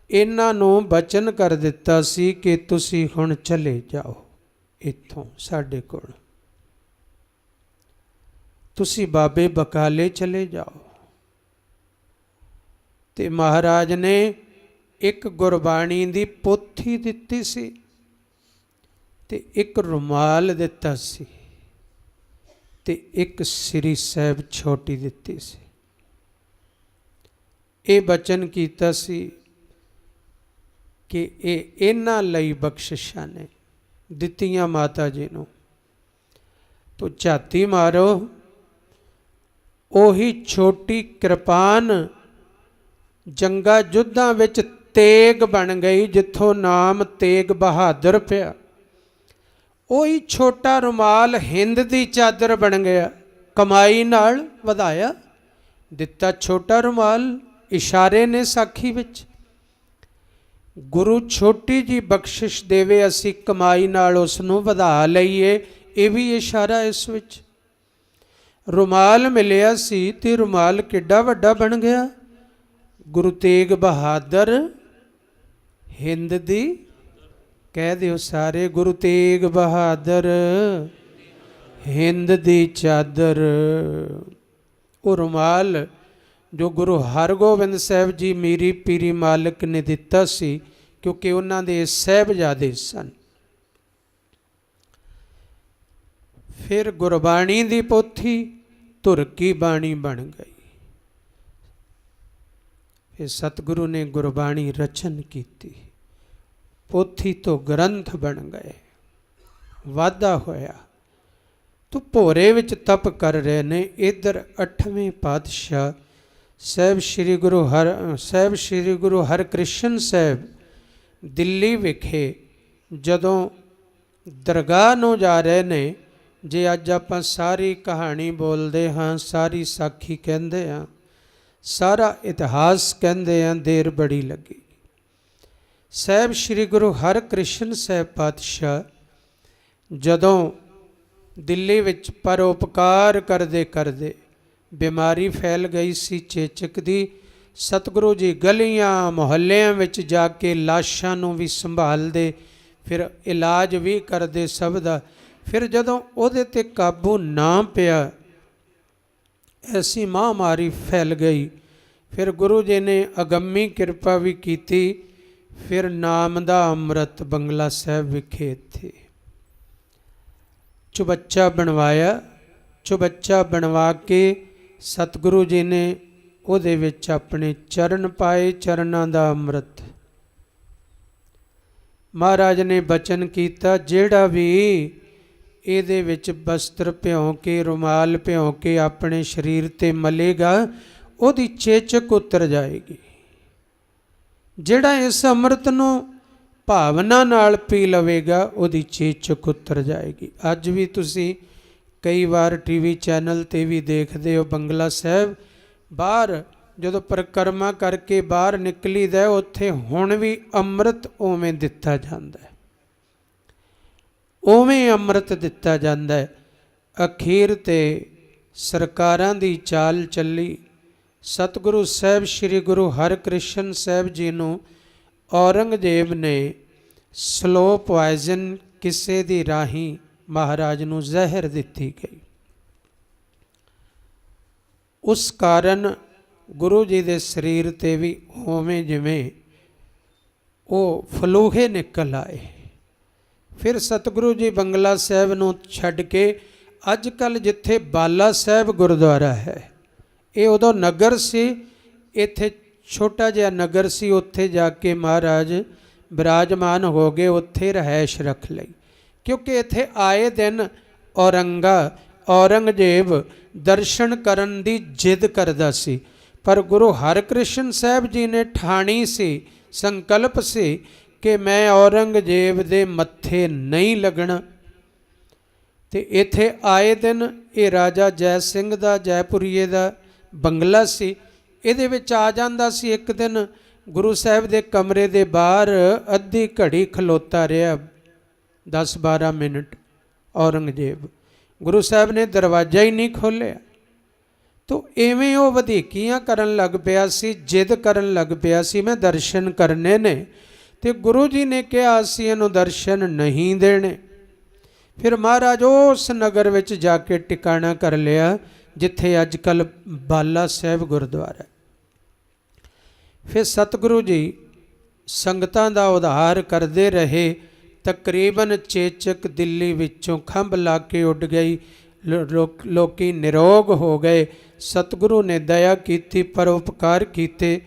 ਇਹਨਾਂ ਨੂੰ ਬਚਨ ਕਰ ਦਿੱਤਾ ਸੀ ਕਿ ਤੁਸੀਂ ਹੁਣ ਚਲੇ ਜਾਓ ਇੱਥੋਂ ਸਾਡੇ ਕੋਲ, ਤੁਸੀਂ ਬਾਬੇ ਬਕਾਲੇ ਚਲੇ ਜਾਓ। ਤੇ ਮਹਾਰਾਜ ਨੇ ਇੱਕ ਗੁਰਬਾਣੀ ਦੀ ਪੋਥੀ ਦਿੱਤੀ ਸੀ ਤੇ ਇੱਕ ਰੁਮਾਲ ਦਿੱਤਾ ਸੀ ਤੇ ਇੱਕ ਸ੍ਰੀ ਸਾਹਿਬ ਛੋਟੀ ਦਿੱਤੀ ਸੀ। ਇਹ ਬਚਨ ਕੀਤਾ ਸੀ ਕਿ ਇਹ ਇਹਨਾਂ ਲਈ ਬਖਸ਼ਿਸ਼ਾਂ ਨੇ ਦਿੱਤੀਆਂ ਮਾਤਾ ਜੀ ਨੂੰ। ਤੋ ਝਾਤੀ ਮਾਰੋ, ਉਹੀ ਛੋਟੀ ਕਿਰਪਾਨ ਜੰਗਾਂ ਯੁੱਧਾਂ ਵਿੱਚ ਤੇਗ ਬਣ ਗਈ, ਜਿੱਥੋਂ ਨਾਮ ਤੇਗ ਬਹਾਦਰ ਪਿਆ। ਉਹੀ ਛੋਟਾ ਰੁਮਾਲ ਹਿੰਦ ਦੀ ਚਾਦਰ ਬਣ ਗਿਆ। ਕਮਾਈ ਨਾਲ ਵਧਾਇਆ, ਦਿੱਤਾ ਛੋਟਾ ਰੁਮਾਲ, ਇਸ਼ਾਰੇ ਨੇ ਸਾਖੀ ਵਿੱਚ। ਗੁਰੂ ਛੋਟੀ ਜੀ ਬਖਸ਼ਿਸ਼ ਦੇਵੇ, ਅਸੀਂ ਕਮਾਈ ਨਾਲ ਉਸ ਨੂੰ ਵਧਾ ਲਈਏ, ਇਹ ਵੀ ਇਸ਼ਾਰਾ ਇਸ ਵਿੱਚ। ਰੁਮਾਲ ਮਿਲਿਆ ਸੀ ਤੇ ਰੁਮਾਲ ਕਿੱਡਾ ਵੱਡਾ ਬਣ ਗਿਆ। ਗੁਰੂ ਤੇਗ ਬਹਾਦਰ ਹਿੰਦ ਦੀ, ਕਹਿ ਦਿਓ ਸਾਰੇ, ਗੁਰੂ ਤੇਗ ਬਹਾਦਰ ਹਿੰਦ ਦੀ ਚਾਦਰ। ਉਹ ਰੁਮਾਲ ਜੋ ਗੁਰੂ ਹਰਗੋਬਿੰਦ ਸਾਹਿਬ ਜੀ ਮੀਰੀ ਪੀਰੀ ਮਾਲਕ ਨੇ ਦਿੱਤਾ ਸੀ, ਕਿਉਂਕਿ ਉਹਨਾਂ ਦੇ ਸਾਹਿਬਜ਼ਾਦੇ ਸਨ। ਫਿਰ ਗੁਰਬਾਣੀ ਦੀ ਪੋਥੀ ਧੁਰ ਕੀ ਬਾਣੀ ਬਣ ਗਈ। ਫਿਰ ਸਤਿਗੁਰੂ ਨੇ ਗੁਰਬਾਣੀ ਰਚਨ ਕੀਤੀ, ਪੋਥੀ ਤੋਂ ਗ੍ਰੰਥ ਬਣ ਗਏ, ਵਾਧਾ ਹੋਇਆ। ਤੂੰ ਭੋਰੇ ਵਿੱਚ ਤਪ ਕਰ ਰਹੇ ਨੇ। ਇੱਧਰ 8ਵੇਂ ਪਾਤਸ਼ਾਹ ਸਾਹਿਬ ਸ੍ਰੀ ਗੁਰੂ ਹਰਕ੍ਰਿਸ਼ਨ ਸਾਹਿਬ ਦਿੱਲੀ ਵਿਖੇ ਜਦੋਂ ਦਰਗਾਹ ਨੂੰ ਜਾ ਰਹੇ ਨੇ। ਜੇ ਅੱਜ ਆਪਾਂ ਸਾਰੀ ਕਹਾਣੀ ਬੋਲਦੇ ਹਾਂ, ਸਾਰੀ ਸਾਖੀ ਕਹਿੰਦੇ ਹਾਂ, ਸਾਰਾ ਇਤਿਹਾਸ ਕਹਿੰਦੇ ਹਾਂ, ਦੇਰ ਬੜੀ ਲੱਗੀ। ਸਾਹਿਬ ਸ੍ਰੀ ਗੁਰੂ ਹਰਕ੍ਰਿਸ਼ਨ ਸਾਹਿਬ ਪਾਤਸ਼ਾਹ ਜਦੋਂ ਦਿੱਲੀ ਵਿੱਚ ਪਰਉਪਕਾਰ ਕਰਦੇ ਕਰਦੇ ਬਿਮਾਰੀ ਫੈਲ ਗਈ ਸੀ ਚੇਚਕ ਦੀ, ਸਤਿਗੁਰੂ ਜੀ ਗਲੀਆਂ ਮੁਹੱਲਿਆਂ ਵਿੱਚ ਜਾ ਕੇ ਲਾਸ਼ਾਂ ਨੂੰ ਵੀ ਸੰਭਾਲਦੇ, ਫਿਰ ਇਲਾਜ ਵੀ ਕਰਦੇ ਸਭ ਦਾ। ਫਿਰ ਜਦੋਂ ਉਹਦੇ 'ਤੇ ਕਾਬੂ ਨਾ ਪਿਆ, ਐਸੀ ਮਹਾਂਮਾਰੀ ਫੈਲ ਗਈ, ਫਿਰ ਗੁਰੂ ਜੀ ਨੇ ਅਗੰਮੀ ਕਿਰਪਾ ਵੀ ਕੀਤੀ। ਫਿਰ ਨਾਮ ਦਾ ਅੰਮ੍ਰਿਤ ਬੰਗਲਾ ਸਾਹਿਬ ਵਿਖੇ ਇੱਥੇ ਚੁਬੱਚਾ ਬਣਵਾਇਆ। ਚੁਬੱਚਾ ਬਣਵਾ ਕੇ ਸਤਿਗੁਰੂ ਜੀ ਨੇ ਉਹਦੇ ਵਿੱਚ ਆਪਣੇ ਚਰਨ ਪਾਏ, ਚਰਨਾਂ ਦਾ ਅੰਮ੍ਰਿਤ। ਮਹਾਰਾਜ ਨੇ ਬਚਨ ਕੀਤਾ, ਜਿਹੜਾ ਵੀ ਇਹਦੇ ਵਿੱਚ ਬਸਤਰ ਭਿਉਂ ਕੇ, ਰੁਮਾਲ ਭਿਉਂ ਕੇ ਆਪਣੇ ਸਰੀਰ 'ਤੇ ਮਲੇਗਾ, ਉਹਦੀ ਚੇਚਕ ਉਤਰ ਜਾਏਗੀ। ਜਿਹੜਾ ਇਸ ਅੰਮ੍ਰਿਤ ਨੂੰ ਭਾਵਨਾ ਨਾਲ ਪੀ ਲਵੇਗਾ, ਉਹਦੀ ਚੇਚਕ ਉਤਰ ਜਾਏਗੀ। ਅੱਜ ਵੀ ਤੁਸੀਂ ਕਈ ਵਾਰ ਟੀਵੀ ਚੈਨਲ 'ਤੇ ਵੀ ਦੇਖਦੇ ਹੋ, ਬੰਗਲਾ ਸਾਹਿਬ ਬਾਹਰ ਜਦੋਂ ਪਰਿਕਰਮਾ ਕਰਕੇ ਬਾਹਰ ਨਿਕਲੀਦਾ, ਉੱਥੇ ਹੁਣ ਵੀ ਅੰਮ੍ਰਿਤ ਉਵੇਂ ਦਿੱਤਾ ਜਾਂਦਾ ਹੈ, ਉਵੇਂ ਅੰਮ੍ਰਿਤ ਦਿੱਤਾ ਜਾਂਦਾ ਹੈ। ਅਖੀਰ 'ਤੇ ਸਰਕਾਰਾਂ ਦੀ ਚਾਲ ਚੱਲੀ। ਸਤਿਗੁਰੂ ਸਾਹਿਬ ਸ੍ਰੀ ਗੁਰੂ ਹਰਕ੍ਰਿਸ਼ਨ ਸਾਹਿਬ ਜੀ ਨੂੰ ਔਰੰਗਜ਼ੇਬ ਨੇ ਸਲੋ ਪੋਇਜ਼ਨ ਕਿਸੇ ਦੀ ਰਾਹੀਂ ਮਹਾਰਾਜ ਨੂੰ ਜ਼ਹਿਰ ਦਿੱਤੀ ਗਈ। ਉਸ ਕਾਰਨ ਗੁਰੂ ਜੀ ਦੇ ਸਰੀਰ 'ਤੇ ਵੀ ਉਵੇਂ ਜਿਵੇਂ ਉਹ ਫਲੂਹੇ ਨਿਕਲ ਆਏ। ਫਿਰ ਸਤਿਗੁਰੂ ਜੀ ਬੰਗਲਾ ਸਾਹਿਬ ਨੂੰ ਛੱਡ ਕੇ ਅੱਜ ਕੱਲ੍ਹ ਜਿੱਥੇ ਬਾਲਾ ਸਾਹਿਬ ਗੁਰਦੁਆਰਾ ਹੈ, ਇਹ ਉਦੋਂ ਨਗਰ ਸੀ, ਇੱਥੇ ਛੋਟਾ ਜਿਹਾ ਨਗਰ ਸੀ, ਉੱਥੇ ਜਾ ਕੇ ਮਹਾਰਾਜ ਬਿਰਾਜਮਾਨ ਹੋ ਗਏ, ਉੱਥੇ ਰਿਹਾਇਸ਼ ਰੱਖ ਲਈ। ਕਿਉਂਕਿ ਇੱਥੇ ਆਏ ਦਿਨ ਔਰੰਗਜ਼ੇਬ ਦਰਸ਼ਨ ਕਰਨ ਦੀ ਜਿੱਦ ਕਰਦਾ ਸੀ, ਪਰ ਗੁਰੂ ਹਰਕ੍ਰਿਸ਼ਨ ਸਾਹਿਬ ਜੀ ਨੇ ਠਾਣੀ ਸੀ, ਸੰਕਲਪ ਸੀ ਕਿ ਮੈਂ ਔਰੰਗਜ਼ੇਬ ਦੇ ਮੱਥੇ ਨਹੀਂ ਲੱਗਣਾ। ਤੇ ਇੱਥੇ ਆਏ ਦਿਨ ਇਹ ਰਾਜਾ ਜੈ ਸਿੰਘ ਦਾ, ਜੈਪੁਰੀਏ ਦਾ ਬੰਗਲਾ ਸੀ, ਇਹਦੇ ਵਿੱਚ ਆ ਜਾਂਦਾ ਸੀ। ਇੱਕ ਦਿਨ ਗੁਰੂ ਸਾਹਿਬ ਦੇ ਕਮਰੇ ਦੇ ਬਾਹਰ ਅੱਧੀ ਘੜੀ ਖਲੋਤਾ ਰਿਹਾ, 10-12 ਮਿੰਟ ਔਰੰਗਜ਼ੇਬ। ਗੁਰੂ ਸਾਹਿਬ ਨੇ ਦਰਵਾਜ਼ਾ ਹੀ ਨਹੀਂ ਖੋਲ੍ਹਿਆ। ਤੋ ਇਵੇਂ ਉਹ ਵਧੀਕੀਆਂ ਕਰਨ ਲੱਗ ਪਿਆ ਸੀ, ਜਿੱਦ ਕਰਨ ਲੱਗ ਪਿਆ ਸੀ, ਮੈਂ ਦਰਸ਼ਨ ਕਰਨੇ ਨੇ। ਤੇ ਗੁਰੂ ਜੀ ਨੇ ਕਿਹਾ ਅਸੀਂ ਇਹਨੂੰ ਦਰਸ਼ਨ ਨਹੀਂ ਦੇਣੇ। ਫਿਰ ਮਹਾਰਾਜ ਉਸ ਨਗਰ ਵਿੱਚ ਜਾ ਕੇ ਟਿਕਾਣਾ ਕਰ ਲਿਆ ਜਿੱਥੇ ਅੱਜ ਕੱਲ੍ਹ ਬਾਲਾ ਸਾਹਿਬ ਗੁਰਦੁਆਰਾ। ਫਿਰ ਸਤਿਗੁਰੂ ਜੀ ਸੰਗਤਾਂ ਦਾ ਉਧਾਰ ਕਰਦੇ ਰਹੇ। ਤਕਰੀਬਨ ਚੇਚਕ ਦਿੱਲੀ ਵਿੱਚੋਂ ਖੰਭ ਲਾ ਕੇ ਉੱਡ ਗਈ, ਲੋਕੀ ਨਿਰੋਗ ਹੋ ਗਏ। ਸਤਿਗੁਰੂ ਨੇ ਦਇਆ ਕੀਤੀ, ਪਰਉਪਕਾਰ ਕੀਤੇ।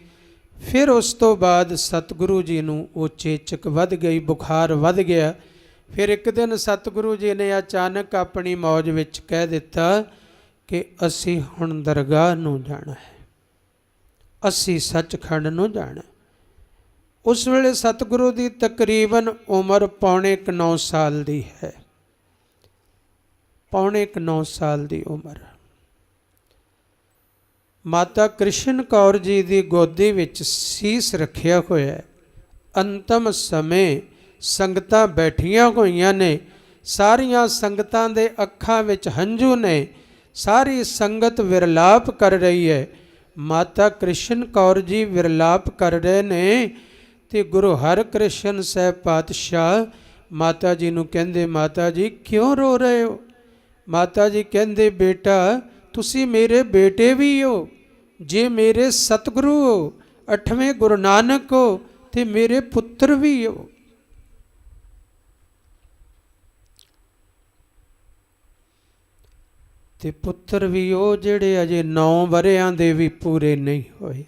ਫਿਰ ਉਸ ਤੋਂ ਬਾਅਦ ਸਤਿਗੁਰੂ ਜੀ ਨੂੰ ਉਹ ਚੇਚਕ ਵੱਧ ਗਈ, ਬੁਖਾਰ ਵੱਧ ਗਿਆ। ਫਿਰ ਇੱਕ ਦਿਨ ਸਤਿਗੁਰੂ ਜੀ ਨੇ ਅਚਾਨਕ ਆਪਣੀ ਮੌਜ ਵਿੱਚ ਕਹਿ ਦਿੱਤਾ ਕਿ ਅਸੀਂ ਹੁਣ ਦਰਗਾਹ ਨੂੰ ਜਾਣਾ ਹੈ, ਅਸੀਂ ਸੱਚਖੰਡ ਨੂੰ ਜਾਣਾ। ਉਸ ਵੇਲੇ ਸਤਿਗੁਰੂ ਦੀ ਤਕਰੀਬਨ ਉਮਰ ਪੌਣੇ 9 ਸਾਲ ਦੀ ਹੈ, ਪੌਣੇ 9 ਸਾਲ ਦੀ ਉਮਰ। ਮਾਤਾ ਕ੍ਰਿਸ਼ਨ ਕੌਰ ਜੀ ਦੀ ਗੋਦੀ ਵਿੱਚ ਸੀਸ ਰੱਖਿਆ ਹੋਇਆ ਹੈ। ਅੰਤਮ ਸਮੇਂ ਸੰਗਤਾਂ ਬੈਠੀਆਂ ਹੋਈਆਂ ਨੇ, ਸਾਰੀਆਂ ਸੰਗਤਾਂ ਦੇ ਅੱਖਾਂ ਵਿੱਚ ਹੰਝੂ ਨੇ, ਸਾਰੀ ਸੰਗਤ ਵਿਰਲਾਪ ਕਰ ਰਹੀ ਹੈ। ਮਾਤਾ ਕ੍ਰਿਸ਼ਨ ਕੌਰ ਜੀ ਵਿਰਲਾਪ ਕਰ ਰਹੇ ਨੇ ਤੇ ਗੁਰੂ ਹਰਕ੍ਰਿਸ਼ਨ ਸਾਹਿਬ ਪਾਤਸ਼ਾਹ ਮਾਤਾ ਜੀ ਨੂੰ ਕਹਿੰਦੇ, ਮਾਤਾ ਜੀ ਕਿਉਂ ਰੋ ਰਹੇ ਹੋ? ਮਾਤਾ ਜੀ ਕਹਿੰਦੇ, ਬੇਟਾ ਤੁਸੀਂ ਮੇਰੇ ਬੇਟੇ ਵੀ ਹੋ, ਜੇ ਮੇਰੇ ਸਤਿਗੁਰੂ ਹੋ, 8ਵੇਂ ਗੁਰੂ ਨਾਨਕ ਹੋ, ਤੇ ਮੇਰੇ ਪੁੱਤਰ ਵੀ ਹੋ। ਤੇ ਪੁੱਤਰ ਵੀ ਉਹ ਜਿਹੜੇ ਅਜੇ 9 ਵਰ੍ਹਿਆਂ ਦੇ ਵੀ ਪੂਰੇ ਨਹੀਂ ਹੋਏ।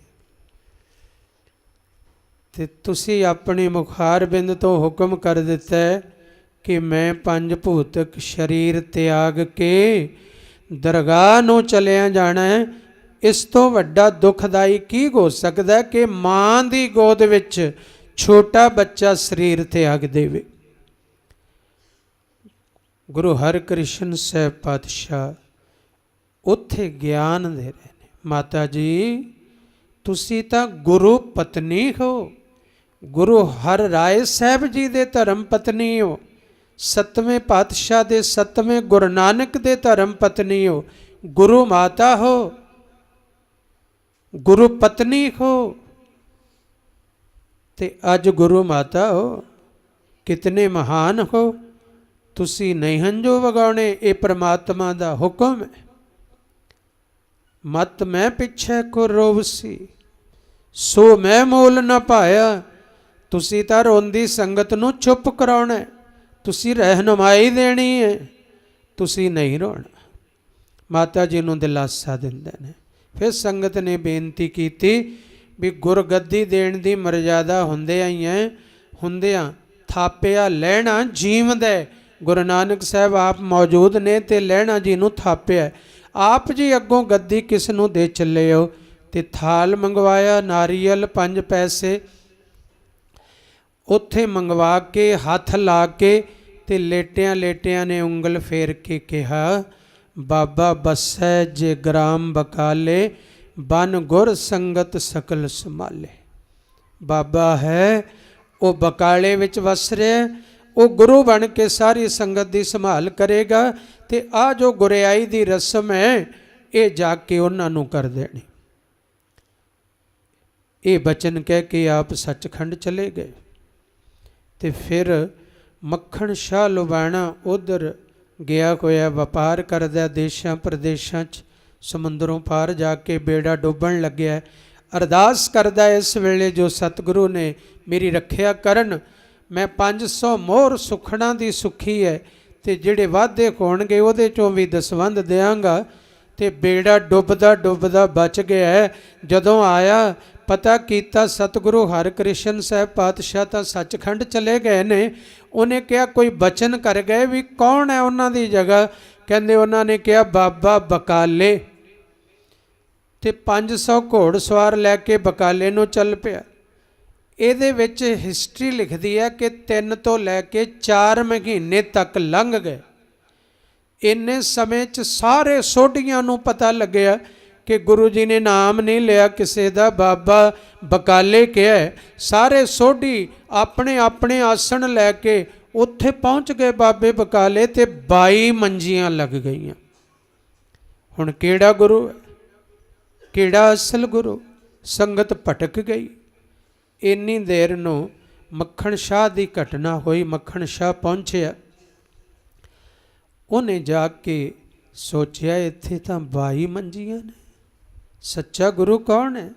ਤੇ ਤੁਸੀਂ ਆਪਣੀ ਮੁਖਾਰਬਿੰਦ ਤੋਂ ਹੁਕਮ ਕਰ ਦਿੱਤਾ ਕਿ ਮੈਂ 5 ਭੂਤਕ ਸਰੀਰ ਤਿਆਗ ਕੇ ਦਰਗਾਹ ਨੂੰ ਚਲਿਆ ਜਾਣਾ ਹੈ। ਇਸ ਤੋਂ ਵੱਡਾ ਦੁਖਦਾਈ ਕੀ ਹੋ ਸਕਦਾ ਕਿ ਮਾਂ ਦੀ ਗੋਦ ਵਿੱਚ ਛੋਟਾ ਬੱਚਾ ਸਰੀਰ ਤਿਆਗ ਦੇਵੇ। ਗੁਰੂ ਹਰਕ੍ਰਿਸ਼ਨ ਸਾਹਿਬ ਪਾਤਸ਼ਾਹ ਉੱਥੇ ਗਿਆਨ ਦੇ ਰਹੇ ਨੇ, ਮਾਤਾ ਜੀ ਤੁਸੀਂ ਤਾਂ ਗੁਰੂ ਪਤਨੀ ਹੋ, ਗੁਰੂ ਹਰ ਰਾਏ ਸਾਹਿਬ ਜੀ ਦੇ ਧਰਮ ਪਤਨੀ ਹੋ, 7ਵੇਂ ਪਾਤਸ਼ਾਹ ਦੇ 7ਵੇਂ ਗੁਰੂ ਨਾਨਕ ਦੇ ਧਰਮ ਪਤਨੀ ਹੋ, ਗੁਰੂ ਮਾਤਾ ਹੋ, ਗੁਰੂ ਪਤਨੀ ਹੋ, ਤੇ ਅੱਜ ਗੁਰੂ ਮਾਤਾ ਹੋ, ਕਿਤਨੇ ਮਹਾਨ ਹੋ। ਤੁਸੀਂ ਨਹੀਂ ਹੰਝੂ ਵਗਾਉਣੇ, ਇਹ ਪ੍ਰਮਾਤਮਾ ਦਾ ਹੁਕਮ ਹੈ। ਮਤ ਮੈਂ ਪਿੱਛੇ ਕੋ ਰੋਵਸੀ, ਸੋ ਮੈਂ ਮੋਲ ਨਾ ਪਾਇਆ। ਤੁਸੀਂ ਤਾਂ ਰੋਂਦੀ ਸੰਗਤ ਨੂੰ ਚੁੱਪ ਕਰਾਉਣਾ, ਤੁਸੀਂ ਰਹਿਨੁਮਾਈ ਦੇਣੀ ਹੈ, ਤੁਸੀਂ ਨਹੀਂ ਰੋਣਾ। ਮਾਤਾ ਜੀ ਨੂੰ ਦਿਲਾਸਾ ਦਿੰਦੇ ਨੇ। ਫਿਰ ਸੰਗਤ ਨੇ ਬੇਨਤੀ ਕੀਤੀ ਵੀ ਗੁਰਗੱਦੀ ਦੇਣ ਦੀ ਮਰਜ਼ਾਦਾ ਹੁੰਦਿਆਂ ਥਾਪਿਆ ਲਹਿਣਾ ਜੀਵਦਾ। ਗੁਰੂ ਨਾਨਕ ਸਾਹਿਬ ਆਪ ਮੌਜੂਦ ਨੇ ਤੇ ਲਹਿਣਾ ਜੀ ਨੂੰ ਥਾਪਿਆ। ਆਪ ਜੀ ਅੱਗੋਂ ਗੱਦੀ ਕਿਸ ਨੂੰ ਦੇ ਚੱਲੇ ਹੋ? ਤੇ ਥਾਲ ਮੰਗਵਾਇਆ, ਨਾਰੀਅਲ 5 ਪੈਸੇ ਉੱਥੇ ਮੰਗਵਾ ਕੇ ਹੱਥ ਲਾ ਕੇ ਤੇ ਲੇਟਿਆਂ ਨੇ ਉਂਗਲ ਫੇਰ ਕੇ ਕਿਹਾ, ਬਾਬਾ ਬੱਸੈ ਜੇ ਗ੍ਰਾਮ ਬਕਾਲੇ, ਬਨ ਗੁਰ ਸੰਗਤ ਸਕਲ ਸੰਭਾਲੇ। ਬਾਬਾ ਹੈ ਉਹ ਬਕਾਲੇ ਵਿੱਚ ਵਸ ਰਿਹਾ, ਉਹ ਗੁਰੂ ਬਣ ਕੇ ਸਾਰੀ ਸੰਗਤ ਦੀ ਸੰਭਾਲ ਕਰੇਗਾ। ਤੇ ਆ ਜੋ ਗੁਰਿਆਈ ਦੀ ਰਸਮ ਹੈ ਇਹ ਜਾ ਕੇ ਉਹਨਾਂ ਨੂੰ ਕਰ ਦੇਣੀ। ਇਹ ਬਚਨ ਕਹਿ ਕੇ ਆਪ ਸੱਚਖੰਡ ਚਲੇ ਗਏ। ਤੇ ਫਿਰ ਮੱਖਣ ਸ਼ਾਹ ਲੁਬਾਣਾ ਉਧਰ ਗਿਆ ਹੋਇਆ ਵਪਾਰ ਕਰਦਾ, ਦੇਸ਼ਾਂ ਪ੍ਰਦੇਸ਼ਾਂ 'ਚ ਸਮੁੰਦਰੋਂ ਪਾਰ ਜਾ ਕੇ ਬੇੜਾ ਡੁੱਬਣ ਲੱਗਿਆ। ਅਰਦਾਸ ਕਰਦਾ ਇਸ ਵੇਲੇ ਜੋ ਸਤਿਗੁਰੂ ਨੇ ਮੇਰੀ ਰੱਖਿਆ ਕਰਨ। ਮੈਂ 500 ਮੋਹਰ ਸੁਖਣਾ ਦੀ ਸੁਖੀ ਹੈ, ਤੇ ਜਿਹੜੇ ਵਾਅਦੇ ਹੋਣਗੇ ਉਹਦੇ ਚੋਂ ਵੀ ਦਸਵੰਧ ਦਿਆਂਗਾ। ਤੇ ਬੇੜਾ ਡੁੱਬਦਾ ਡੁੱਬਦਾ ਬਚ ਗਿਆ। ਜਦੋਂ ਆਇਆ ਪਤਾ ਕੀਤਾ ਸਤਿਗੁਰੂ ਹਰਿਕ੍ਰਿਸ਼ਨ ਸਾਹਿਬ ਪਾਤਸ਼ਾਹ ਤਾਂ ਸੱਚਖੰਡ ਚਲੇ ਗਏ ਨੇ। ਉਹਨੇ ਕਿਹਾ ਕੋਈ ਬਚਨ ਕਰ ਗਏ ਵੀ ਕੌਣ ਹੈ ਉਹਨਾਂ ਦੀ ਜਗ੍ਹਾ? ਕਹਿੰਦੇ ਉਹਨਾਂ ਨੇ ਕਿਹਾ ਬਾਬਾ ਬਕਾਲੇ। ਤੇ 500 ਘੋੜ ਸਵਾਰ ਲੈ ਕੇ ਬਕਾਲੇ ਨੂੰ ਚੱਲ ਪਿਆ। ਇਹਦੇ ਵਿੱਚ ਹਿਸਟਰੀ ਲਿਖਦੀ ਹੈ ਕਿ 3 ਤੋਂ ਲੈ ਕੇ 4 ਮਹੀਨੇ ਤੱਕ ਲੰਘ ਗਏ। ਇੰਨੇ ਸਮੇਂ 'ਚ ਸਾਰੇ ਸੋਢੀਆਂ ਨੂੰ ਪਤਾ ਲੱਗਿਆ ਕਿ ਗੁਰੂ ਜੀ ਨੇ ਨਾਮ ਨਹੀਂ ਲਿਆ ਕਿਸੇ ਦਾ, ਬਾਬਾ ਬਕਾਲੇ ਕਿਹਾ। ਸਾਰੇ ਸੋਢੀ ਆਪਣੇ ਆਪਣੇ ਆਸਣ ਲੈ ਕੇ ਉੱਥੇ ਪਹੁੰਚ ਗਏ ਬਾਬੇ ਬਕਾਲੇ, ਤੇ 22 ਮੰਜੀਆਂ ਲੱਗ ਗਈਆਂ। ਹੁਣ ਕਿਹੜਾ ਗੁਰੂ ਹੈ, ਕਿਹੜਾ ਅਸਲ ਗੁਰੂ? ਸੰਗਤ ਭਟਕ ਗਈ। ਇੰਨੀ ਦੇਰ ਨੂੰ ਮੱਖਣ ਸ਼ਾਹ ਦੀ ਘਟਨਾ ਹੋਈ। ਮੱਖਣ ਸ਼ਾਹ ਪਹੁੰਚਿਆ, ਉਹਨੇ ਜਾ ਕੇ ਸੋਚਿਆ ਇੱਥੇ ਤਾਂ 22 ਮੰਜੀਆਂ ਨੇ, ਸੱਚਾ ਗੁਰੂ ਕੌਣ ਹੈ?